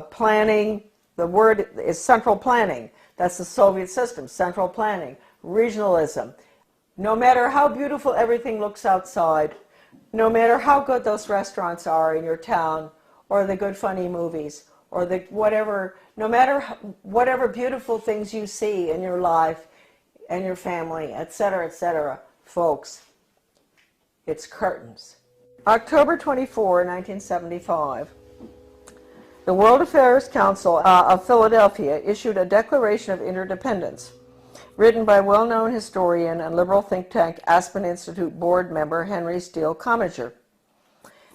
Planning, the word is central planning. That's the Soviet system, central planning, regionalism. No matter how beautiful everything looks outside, no matter how good those restaurants are in your town, or the good funny movies, or the whatever, no matter whatever beautiful things you see in your life and your family, etc., folks, it's curtains. October 24, 1975, the World Affairs Council of Philadelphia issued a Declaration of Interdependence, written by well-known historian and liberal think tank Aspen Institute board member Henry Steele Commager.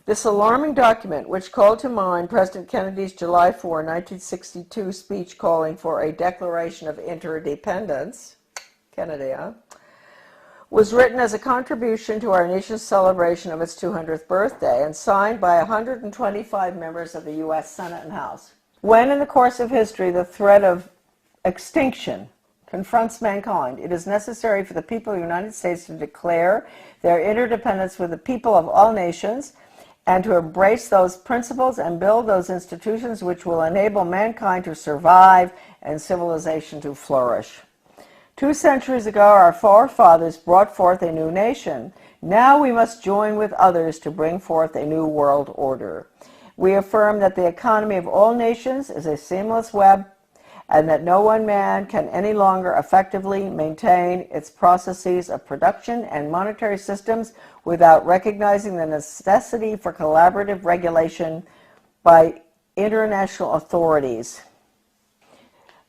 This alarming document, which called to mind President Kennedy's July 4, 1962 speech calling for a Declaration of Interdependence, Kennedy, was written as a contribution to our nation's celebration of its 200th birthday and signed by 125 members of the U.S. Senate and House. When in the course of history the threat of extinction confronts mankind, it is necessary for the people of the United States to declare their interdependence with the people of all nations and to embrace those principles and build those institutions which will enable mankind to survive and civilization to flourish. 2 centuries ago, our forefathers brought forth a new nation. Now we must join with others to bring forth a new world order. We affirm that the economy of all nations is a seamless web, and that no one man can any longer effectively maintain its processes of production and monetary systems without recognizing the necessity for collaborative regulation by international authorities.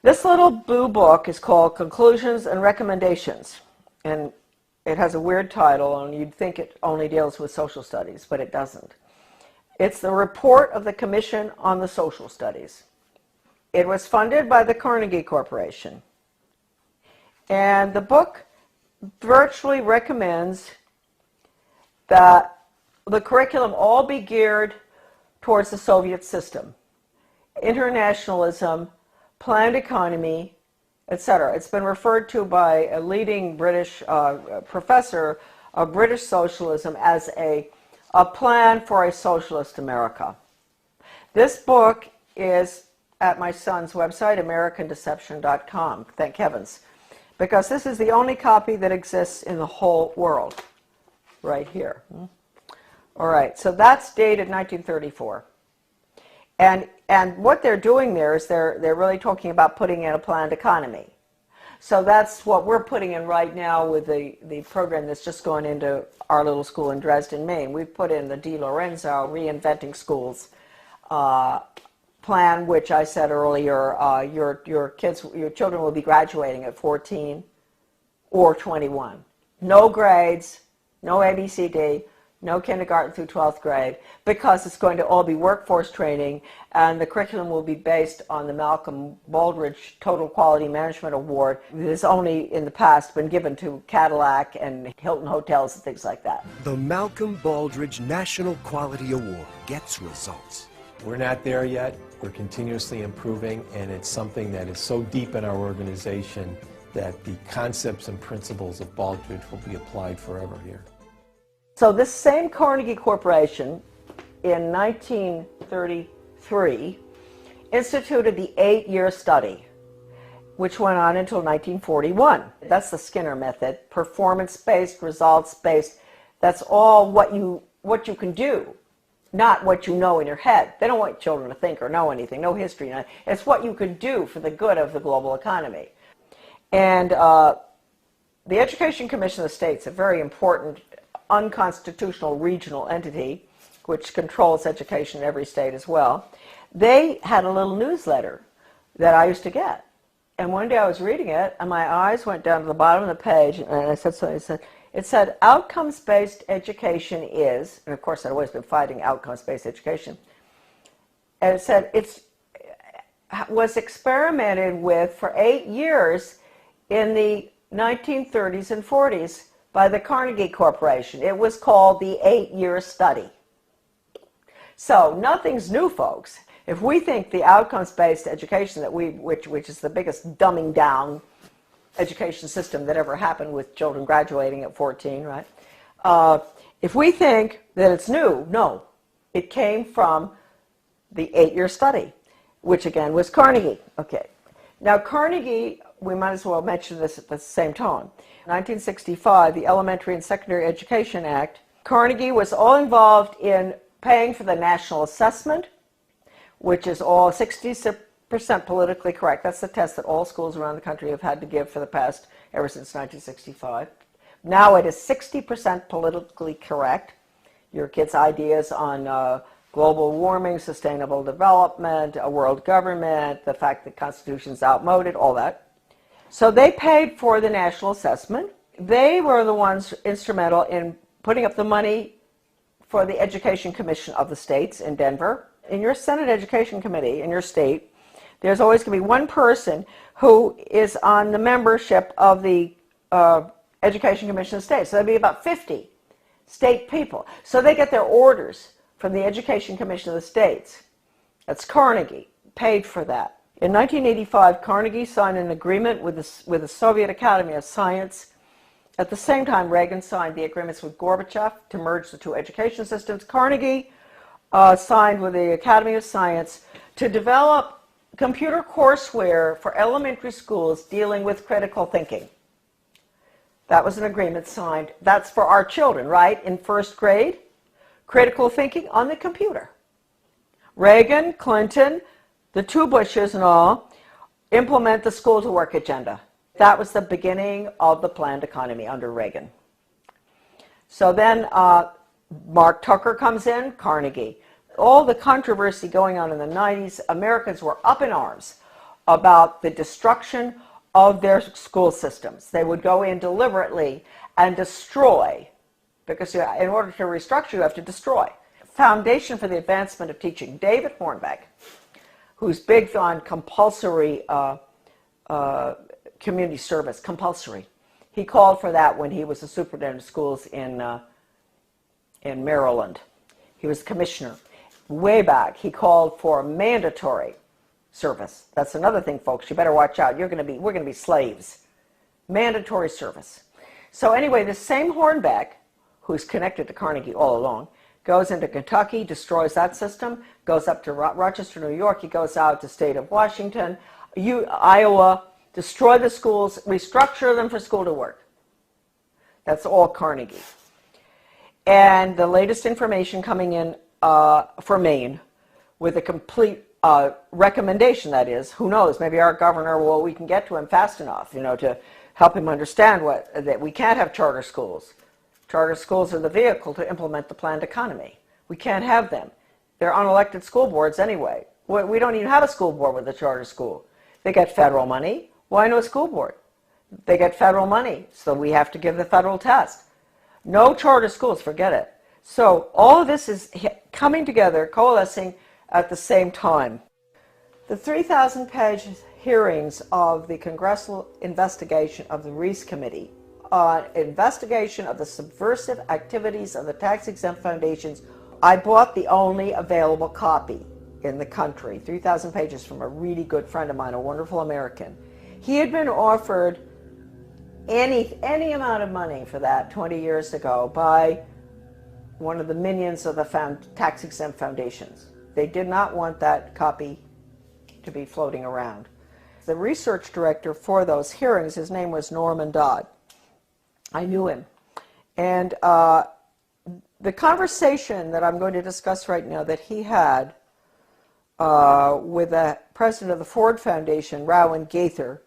This little blue book is called Conclusions and Recommendations, and it has a weird title, and you'd think it only deals with social studies, but it doesn't. It's the report of the Commission on the Social Studies. It was funded by the Carnegie Corporation. And the book virtually recommends that the curriculum all be geared towards the Soviet system. Internationalism, planned economy, etc. It's been referred to by a leading British professor of British socialism as a plan for a socialist America. This book is at my son's website, AmericanDeception.com, thank heavens, because this is the only copy that exists in the whole world, right here. All right, so that's dated 1934. And what they're doing there is they're really talking about putting in a planned economy. So that's what we're putting in right now with the program that's just gone into our little school in Dresden, Maine. We've put in the Di Lorenzo Reinventing Schools plan, which I said earlier, your children will be graduating at 14 or 21. No grades, no ABCD, no kindergarten through 12th grade, because it's going to all be workforce training, and the curriculum will be based on the Malcolm Baldrige Total Quality Management Award that has only in the past been given to Cadillac and Hilton Hotels and things like that. The Malcolm Baldrige National Quality Award gets results. We're not there yet. We're continuously improving, and it's something that is so deep in our organization that the concepts and principles of Baldrige will be applied forever here. So this same Carnegie Corporation in 1933 instituted the 8-year study, which went on until 1941. That's the Skinner method, performance-based, results-based. That's all what you can do, not what you know in your head. They don't want children to think or know anything, no history. It's what you can do for the good of the global economy. And the Education Commission of the States, a very important unconstitutional regional entity which controls education in every state as well, they had a little newsletter that I used to get. And one day I was reading it, and my eyes went down to the bottom of the page, and I said something. It said, outcomes-based education is, and of course I'd always been fighting outcomes-based education, and it said was experimented with for 8 years in the 1930s and 40s by the Carnegie Corporation. It was called the 8-year study. So nothing's new, folks. If we think the outcomes-based education that which is the biggest dumbing down education system that ever happened with children graduating at 14, right? If we think that it's new, no. It came from the 8-year study, which again was Carnegie. Okay. Now Carnegie, we might as well mention this at the same time. 1965, the Elementary and Secondary Education Act, Carnegie was all involved in paying for the national assessment, which is all 60% politically correct. That's the test that all schools around the country have had to give for the past, ever since 1965. Now it is 60% politically correct. Your kids' ideas on global warming, sustainable development, a world government, the fact that the Constitution's outmoded, all that. So they paid for the national assessment. They were the ones instrumental in putting up the money for the Education Commission of the states in Denver. In your Senate Education Committee in your state, there's always going to be one person who is on the membership of the Education Commission of the states. So there'll be about 50 state people. So they get their orders from the Education Commission of the states. That's Carnegie, paid for that. In 1985, Carnegie signed an agreement with the Soviet Academy of Science. At the same time, Reagan signed the agreements with Gorbachev to merge the two education systems. Carnegie signed with the Academy of Science to develop computer courseware for elementary schools dealing with critical thinking. That was an agreement signed. That's for our children, right? In first grade, critical thinking on the computer. Reagan, Clinton, the two Bushes and all, implement the school to work agenda. That was the beginning of the planned economy under Reagan. So then Mark Tucker comes in, Carnegie. All the controversy going on in the 90s, Americans were up in arms about the destruction of their school systems. They would go in deliberately and destroy, because in order to restructure, you have to destroy. Foundation for the Advancement of Teaching, David Hornbeck, who's big on compulsory community service, compulsory. He called for that when he was the superintendent of schools in Maryland. He was commissioner. Way back, he called for mandatory service. That's another thing, folks. You better watch out. We're going to be slaves. Mandatory service. So anyway, the same Hornbeck, who's connected to Carnegie all along, goes into Kentucky, destroys that system, goes up to Rochester, New York. He goes out to state of Washington, Iowa, destroy the schools, restructure them for school to work. That's all Carnegie. And the latest information coming in for Maine with a complete recommendation, that is, who knows, maybe our governor, well, we can get to him fast enough, to help him understand that we can't have charter schools. Charter schools are the vehicle to implement the planned economy. We can't have them. They're unelected school boards anyway. We don't even have a school board with a charter school. They get federal money. Why no school board? They get federal money, so we have to give the federal test. No charter schools, forget it. So all of this is coming together, coalescing at the same time. The 3,000-page hearings of the congressional investigation of the Reese Committee on investigation of the subversive activities of the tax-exempt foundations, I bought the only available copy in the country, 3,000 pages from a really good friend of mine, a wonderful American. He had been offered any amount of money for that 20 years ago by one of the minions of the tax-exempt foundations. They did not want that copy to be floating around. The research director for those hearings, his name was Norman Dodd. I knew him. And the conversation that I'm going to discuss right now that he had with the president of the Ford Foundation, Rowan Gaither,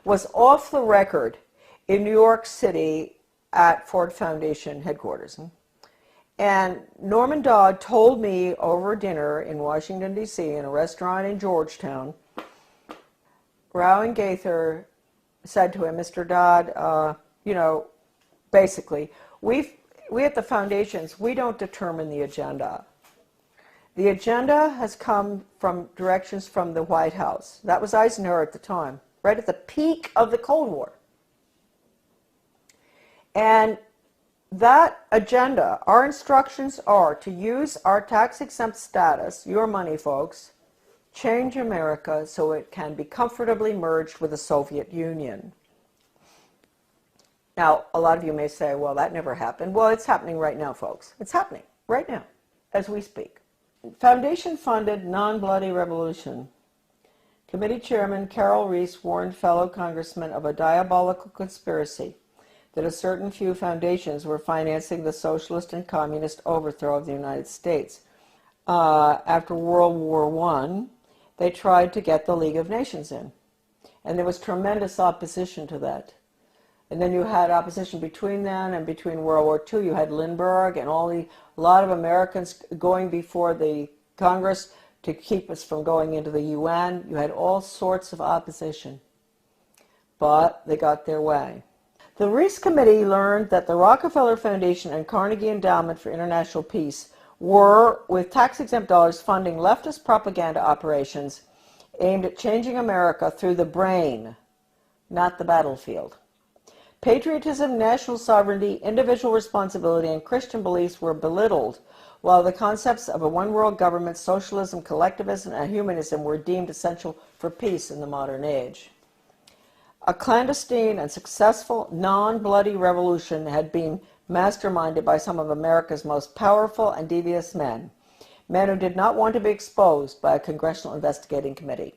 was off the record in New York City at Ford Foundation headquarters. And Norman Dodd told me over dinner in Washington, D.C., in a restaurant in Georgetown, Rowan Gaither said to him, Mr. Dodd, you know, basically, we at the foundations, we don't determine the agenda. The agenda has come from directions from the White House. That was Eisenhower at the time, right at the peak of the Cold War. And that agenda, our instructions are to use our tax-exempt status, your money, folks, change America so it can be comfortably merged with the Soviet Union. Now, a lot of you may say, well, that never happened. Well, it's happening right now, folks. It's happening right now, as we speak. Foundation-funded non-bloody revolution. Committee Chairman Carol Reese warned fellow congressmen of a diabolical conspiracy that a certain few foundations were financing the socialist and communist overthrow of the United States. After World War I, they tried to get the League of Nations in, and there was tremendous opposition to that. And then you had opposition between then and between World War II. You had Lindbergh and a lot of Americans going before the Congress to keep us from going into the UN. You had all sorts of opposition, but they got their way. The Reese Committee learned that the Rockefeller Foundation and Carnegie Endowment for International Peace were, with tax-exempt dollars, funding leftist propaganda operations aimed at changing America through the brain, not the battlefield. Patriotism, national sovereignty, individual responsibility, and Christian beliefs were belittled, while the concepts of a one-world government, socialism, collectivism, and humanism were deemed essential for peace in the modern age. A clandestine and successful non-bloody revolution had been masterminded by some of America's most powerful and devious men who did not want to be exposed by a congressional investigating committee.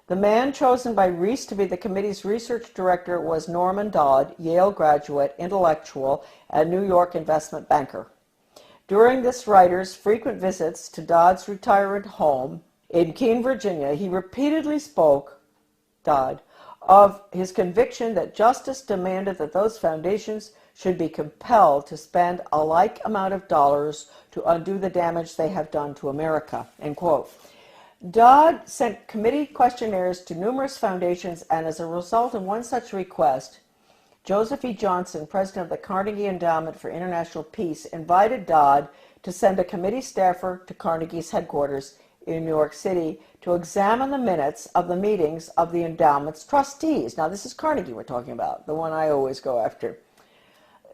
The man chosen by Reese to be the committee's research director was Norman Dodd, Yale graduate, intellectual, and New York investment banker. During this writer's frequent visits to Dodd's retirement home in Keene, Virginia, he repeatedly spoke, Dodd, of his conviction that justice demanded that those foundations should be compelled to spend a like amount of dollars to undo the damage they have done to America, end quote. Dodd sent committee questionnaires to numerous foundations, and as a result of one such request, Joseph E. Johnson, president of the Carnegie Endowment for International Peace, invited Dodd to send a committee staffer to Carnegie's headquarters in New York City to examine the minutes of the meetings of the endowment's trustees. Now, this is Carnegie we're talking about, the one I always go after.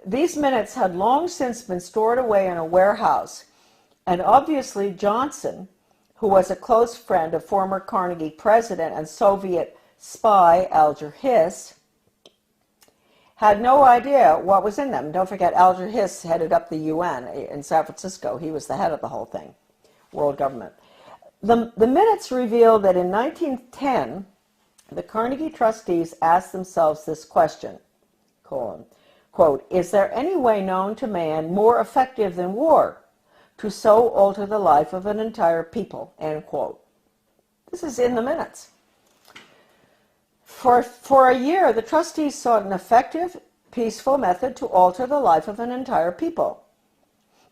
These minutes had long since been stored away in a warehouse, and obviously Johnson, who was a close friend of former Carnegie president and Soviet spy Alger Hiss, had no idea what was in them. Don't forget, Alger Hiss headed up the UN in San Francisco. He was the head of the whole thing, world government. The minutes reveal that in 1910, the Carnegie trustees asked themselves this question, quote, is there any way known to man more effective than war to so alter the life of an entire people, end quote. This is in the minutes. For a year, the trustees sought an effective, peaceful method to alter the life of an entire people.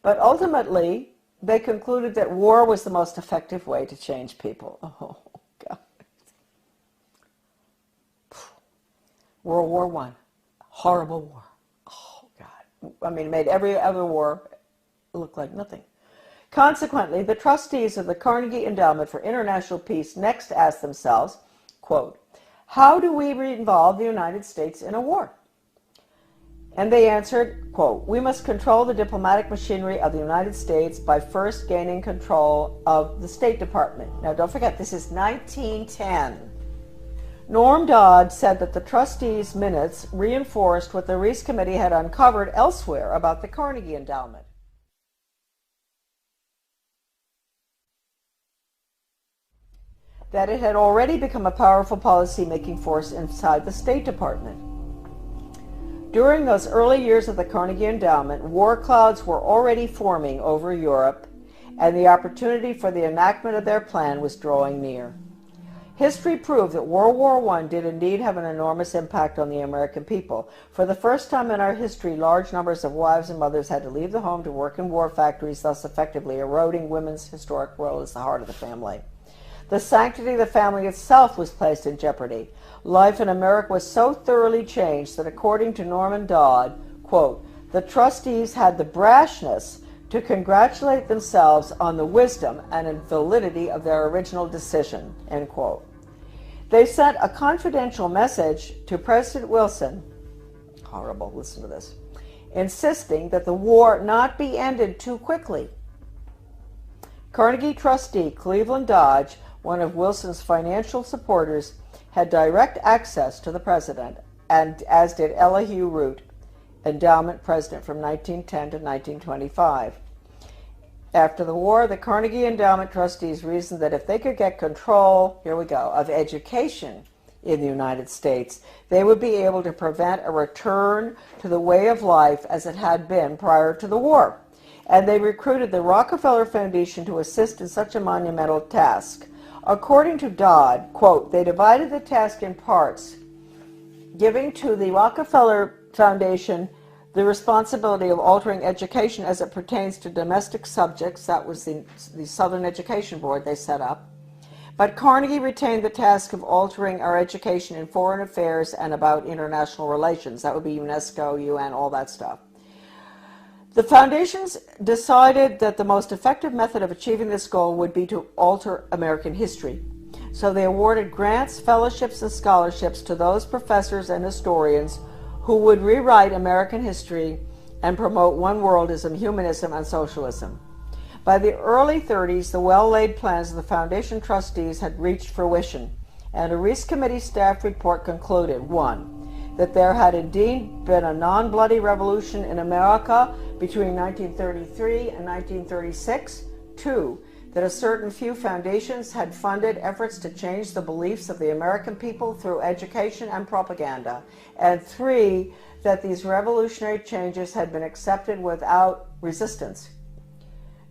But ultimately, they concluded that war was the most effective way to change people. Oh, God. World War I, horrible war. Oh, God. I mean, it made every other war look like nothing. Consequently, the trustees of the Carnegie Endowment for International Peace next asked themselves, quote, how do we involve the United States in a war? And they answered, quote, we must control the diplomatic machinery of the United States by first gaining control of the State Department. Now, don't forget, this is 1910. Norm Dodd said that the trustees' minutes reinforced what the Reese Committee had uncovered elsewhere about the Carnegie Endowment. That it had already become a powerful policy-making force inside the State Department. During those early years of the Carnegie Endowment, war clouds were already forming over Europe, and the opportunity for the enactment of their plan was drawing near. History proved that World War I did indeed have an enormous impact on the American people. For the first time in our history, large numbers of wives and mothers had to leave the home to work in war factories, thus effectively eroding women's historic role as the heart of the family. The sanctity of the family itself was placed in jeopardy. Life in America was so thoroughly changed that, according to Norman Dodd, quote, the trustees had the brashness to congratulate themselves on the wisdom and validity of their original decision, end quote. They sent a confidential message to President Wilson, horrible, listen to this, insisting that the war not be ended too quickly. Carnegie trustee Cleveland Dodge, one of Wilson's financial supporters, had direct access to the president, and as did Elihu Root, endowment president from 1910 to 1925. After the war, the Carnegie Endowment trustees reasoned that if they could get control, here we go, of education in the United States, they would be able to prevent a return to the way of life as it had been prior to the war. And they recruited the Rockefeller Foundation to assist in such a monumental task. According to Dodd, quote, they divided the task in parts, giving to the Rockefeller Foundation the responsibility of altering education as it pertains to domestic subjects. That was the Southern Education Board they set up. But Carnegie retained the task of altering our education in foreign affairs and about international relations. That would be UNESCO, UN, all that stuff. The foundations decided that the most effective method of achieving this goal would be to alter American history. So they awarded grants, fellowships, and scholarships to those professors and historians who would rewrite American history and promote one-worldism, humanism, and socialism. By the early 30s, the well-laid plans of the foundation trustees had reached fruition, and a Reese Committee staff report concluded, 1, that there had indeed been a non-bloody revolution in America between 1933 and 1936. 2, that a certain few foundations had funded efforts to change the beliefs of the American people through education and propaganda. And 3, that these revolutionary changes had been accepted without resistance.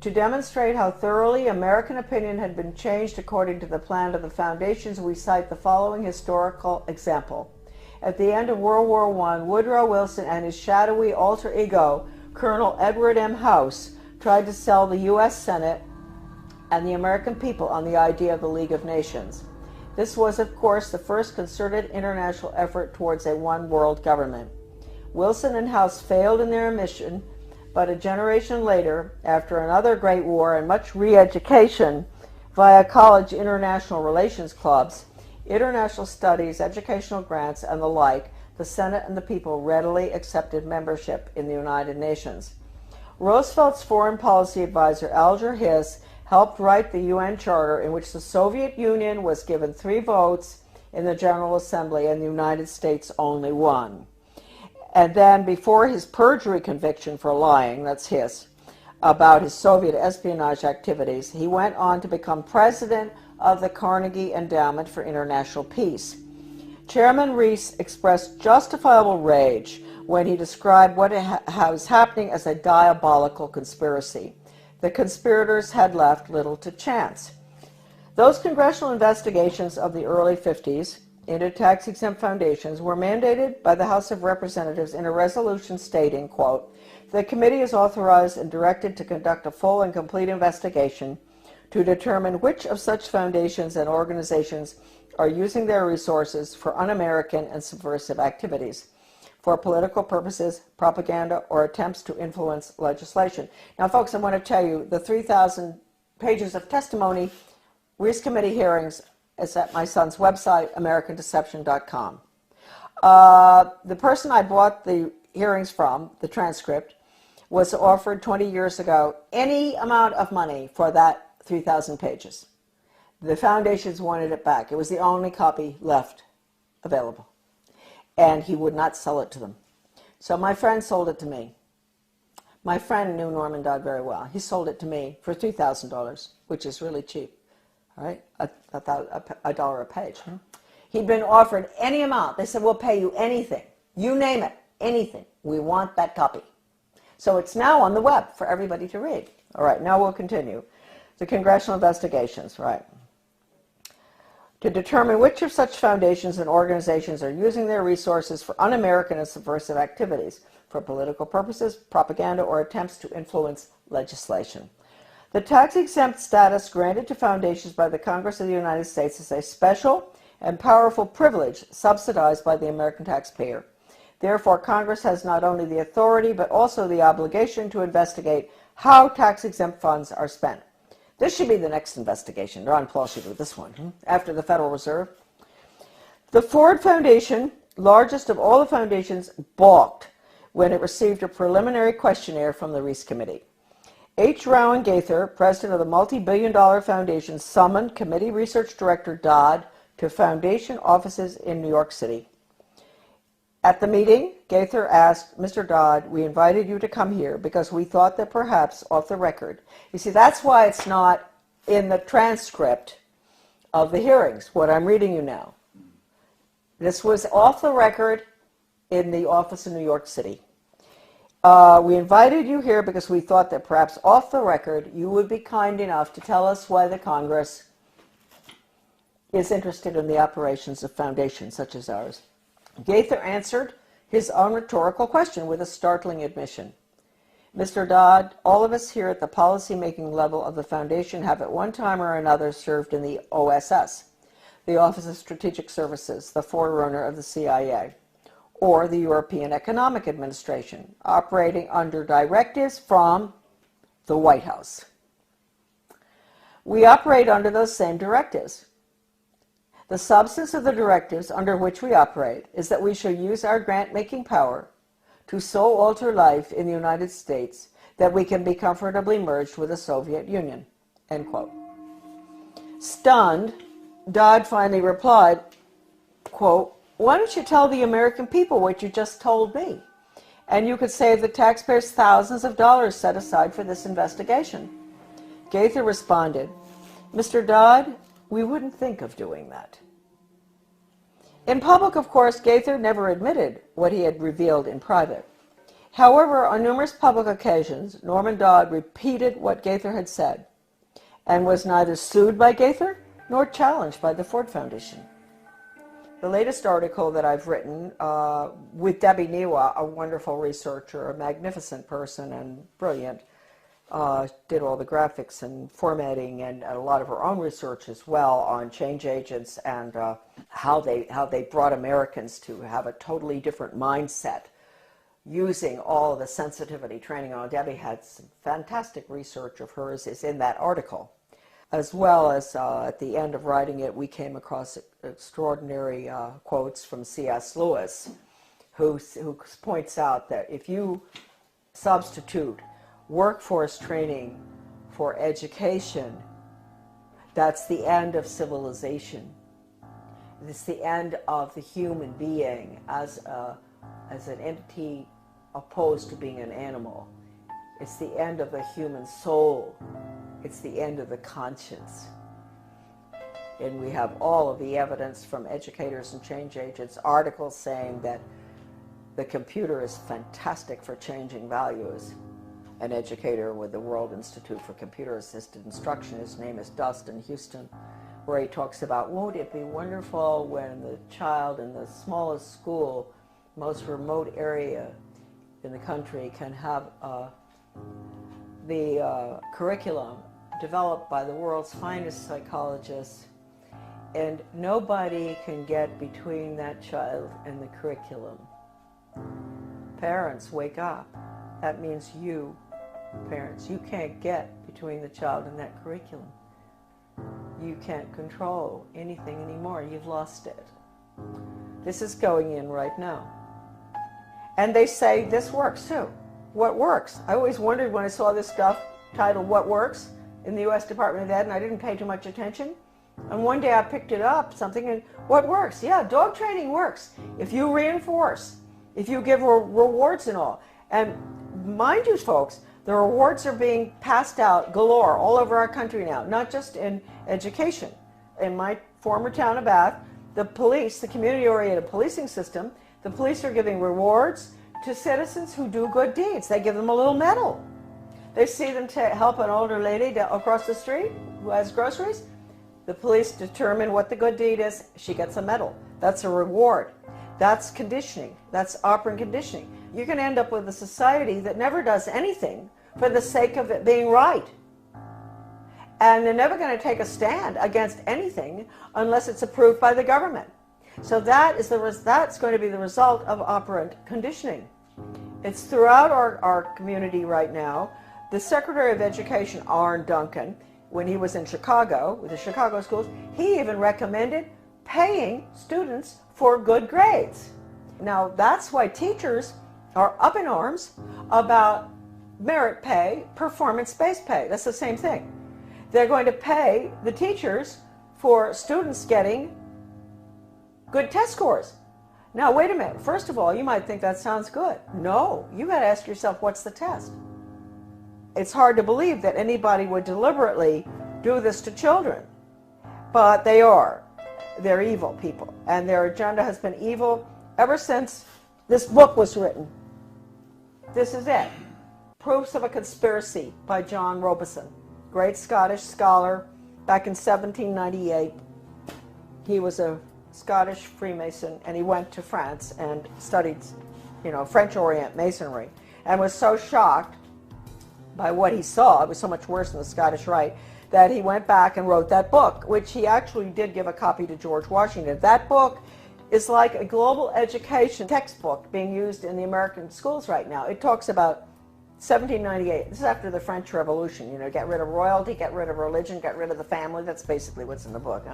To demonstrate how thoroughly American opinion had been changed according to the plan of the foundations, we cite the following historical example. At the end of World War I, Woodrow Wilson and his shadowy alter ego, Colonel Edward M. House, tried to sell the U.S. Senate and the American people on the idea of the League of Nations. This was, of course, the first concerted international effort towards a one-world government. Wilson and House failed in their mission, but a generation later, after another great war and much re-education via college international relations clubs, international studies, educational grants, and the like, the Senate and the people readily accepted membership in the United Nations. Roosevelt's foreign policy advisor, Alger Hiss, helped write the UN Charter, in which the Soviet Union was given 3 votes in the General Assembly and the United States only 1. And then, before his perjury conviction for lying, that's Hiss, about his Soviet espionage activities, he went on to become president of the Carnegie Endowment for International Peace. Chairman Reese expressed justifiable rage when he described what was happening as a diabolical conspiracy. The conspirators had left little to chance. Those congressional investigations of the early 50s into tax-exempt foundations were mandated by the House of Representatives in a resolution stating, quote, "The committee is authorized and directed to conduct a full and complete investigation to determine which of such foundations and organizations are using their resources for un-American and subversive activities, for political purposes, propaganda, or attempts to influence legislation." Now, folks, I want to tell you, the 3,000 pages of testimony, Reese Committee hearings, is at my son's website, AmericanDeception.com. The person I bought the hearings from, the transcript, was offered 20 years ago any amount of money for that 3,000 pages. The foundations wanted it back. It was the only copy left available. And he would not sell it to them. So my friend sold it to me. My friend knew Norman Dodd very well. He sold it to me for $3,000, which is really cheap. All right, a dollar a page. He'd been offered any amount. They said, "We'll pay you anything. You name it, anything. We want that copy." So it's now on the web for everybody to read. All right, now we'll continue. The congressional investigations, right. To determine which of such foundations and organizations are using their resources for un-American and subversive activities, for political purposes, propaganda, or attempts to influence legislation. The tax-exempt status granted to foundations by the Congress of the United States is a special and powerful privilege subsidized by the American taxpayer. Therefore, Congress has not only the authority but also the obligation to investigate how tax-exempt funds are spent. This should be the next investigation. Ron Paul should do this one, after the Federal Reserve. The Ford Foundation, largest of all the foundations, balked when it received a preliminary questionnaire from the Reese Committee. H. Rowan Gaither, president of the multi-billion-dollar foundation, summoned committee research director Dodd to foundation offices in New York City. At the meeting, Gaither asked, "Mr. Dodd, we invited you to come here because we thought that perhaps off the record." You see, that's why it's not in the transcript of the hearings, what I'm reading you now. This was off the record in the office in New York City. "We invited you here because we thought that perhaps off the record you would be kind enough to tell us why the Congress is interested in the operations of foundations such as ours." Gaither answered his own rhetorical question with a startling admission. "Mr. Dodd, all of us here at the policy-making level of the foundation have at one time or another served in the OSS, the Office of Strategic Services, the forerunner of the CIA, or the European Economic Administration, operating under directives from the White House. We operate under those same directives. The substance of the directives under which we operate is that we shall use our grant-making power to so alter life in the United States that we can be comfortably merged with the Soviet Union." End quote. Stunned, Dodd finally replied, quote, "Why don't you tell the American people what you just told me? And you could save the taxpayers thousands of dollars set aside for this investigation." Gaither responded, "Mr. Dodd, we wouldn't think of doing that." In public, of course, Gaither never admitted what he had revealed in private. However, on numerous public occasions, Norman Dodd repeated what Gaither had said and was neither sued by Gaither nor challenged by the Ford Foundation. The latest article that I've written with Debbie Niwa, a wonderful researcher, a magnificent person and brilliant, did all the graphics and formatting and a lot of her own research as well on change agents and how they brought Americans to have a totally different mindset using all of the sensitivity training on. Debbie had some fantastic research of hers is in that article. As well as at the end of writing it, we came across extraordinary quotes from C.S. Lewis, who points out that if you substitute workforce training for education, that's the end of civilization. It's the end of the human being as an entity opposed to being an animal. It's the end of the human soul. It's the end of the conscience. And we have all of the evidence from educators and change agents, articles saying that the computer is fantastic for changing values. An educator with the World Institute for Computer Assisted Instruction, his name is Dustin Houston, where he talks about, won't it be wonderful when the child in the smallest school, most remote area in the country, can have the curriculum developed by the world's finest psychologists, and nobody can get between that child and the curriculum. Parents, wake up. That means you, parents, you can't get between the child and that curriculum. You can't control anything anymore. You've lost it. This is going in right now. And they say this works too. What works? I always wondered when I saw this stuff titled What Works in the U.S. Department of Ed, and I didn't pay too much attention. And one day I picked it up, something, and what works? Yeah, dog training works. If you reinforce, if you give rewards and all. And mind you, folks, the rewards are being passed out galore all over our country now, not just in education. In my former town of Bath, the police, the community-oriented policing system, the police are giving rewards to citizens who do good deeds. They give them a little medal. They see them help an older lady across the street who has groceries. The police determine what the good deed is. She gets a medal. That's a reward. That's conditioning. That's operant conditioning. You can end up with a society that never does anything for the sake of it being right. And they're never going to take a stand against anything unless it's approved by the government. So that's going to be the result of operant conditioning. It's throughout our community right now. The Secretary of Education, Arne Duncan, when he was in Chicago, with the Chicago schools, he even recommended paying students for good grades. Now, that's why teachers are up in arms about merit pay, performance-based pay. That's the same thing. They're going to pay the teachers for students getting good test scores. Now, wait a minute. First of all, you might think that sounds good. No, you got to ask yourself, what's the test? It's hard to believe that anybody would deliberately do this to children, but they are. They're evil people, and their agenda has been evil ever since this book was written. This is it. Proofs of a Conspiracy by John Robison, great Scottish scholar back in 1798. He was a Scottish Freemason, and he went to France and studied, French Orient Masonry, and was so shocked by what he saw, it was so much worse than the Scottish Rite, that he went back and wrote that book, which he actually did give a copy to George Washington. That book is like a global education textbook being used in the American schools right now. It talks about 1798. This is after the French Revolution. Get rid of royalty, get rid of religion, get rid of the family. That's basically what's in the book.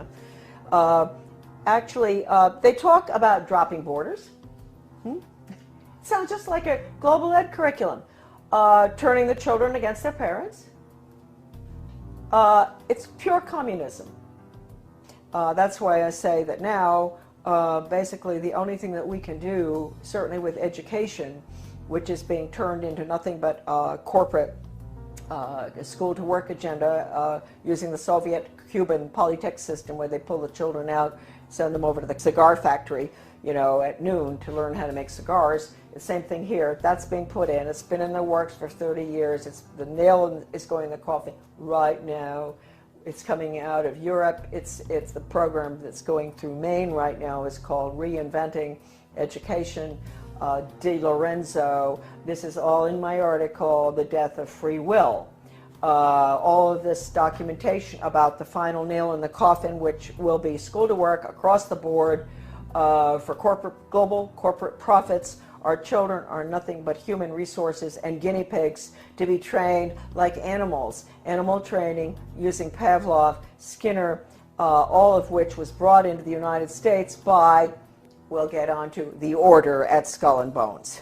They talk about dropping borders. Sounds just like a global ed curriculum. Turning the children against their parents. It's pure communism. That's why I say that now, basically, the only thing that we can do, certainly with education, which is being turned into nothing but corporate school-to-work agenda, using the Soviet-Cuban Polytech system, where they pull the children out, send them over to the cigar factory, at noon to learn how to make cigars. The same thing here. That's being put in. It's been in the works for 30 years. The nail is going in the coffin right now. It's coming out of Europe. It's the program that's going through Maine right now is called Reinventing Education. De Lorenzo. This is all in my article, The Death of Free Will. All of this documentation about the final nail in the coffin, which will be school to work across the board for global corporate profits. Our children are nothing but human resources and guinea pigs to be trained like animals. Animal training using Pavlov, Skinner, all of which was brought into the United States by, we'll get on to, the order at Skull and Bones.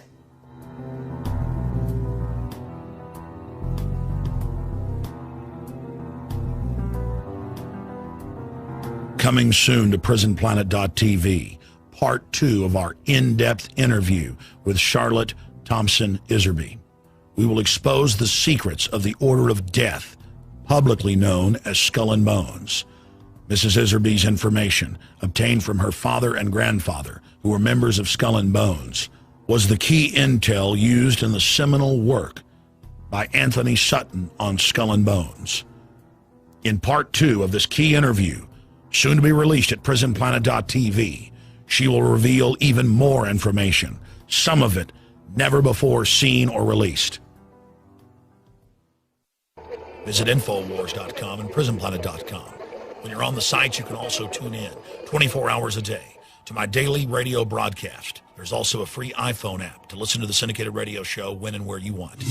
Coming soon to PrisonPlanet.tv, part 2 of our in-depth interview with Charlotte Thompson Iserby. We will expose the secrets of the Order of Death, publicly known as Skull and Bones. Mrs. Iserby's information, obtained from her father and grandfather, who were members of Skull and Bones, was the key intel used in the seminal work by Anthony Sutton on Skull and Bones. In part 2 of this key interview, Soon to be released at prisonplanet.tv, she will reveal even more information, some of it never before seen or released. Visit Infowars.com and PrisonPlanet.com. When you're on the site, you can also tune in 24 hours a day to my daily radio broadcast. There's also a free iPhone app to listen to the syndicated radio show when and where you want.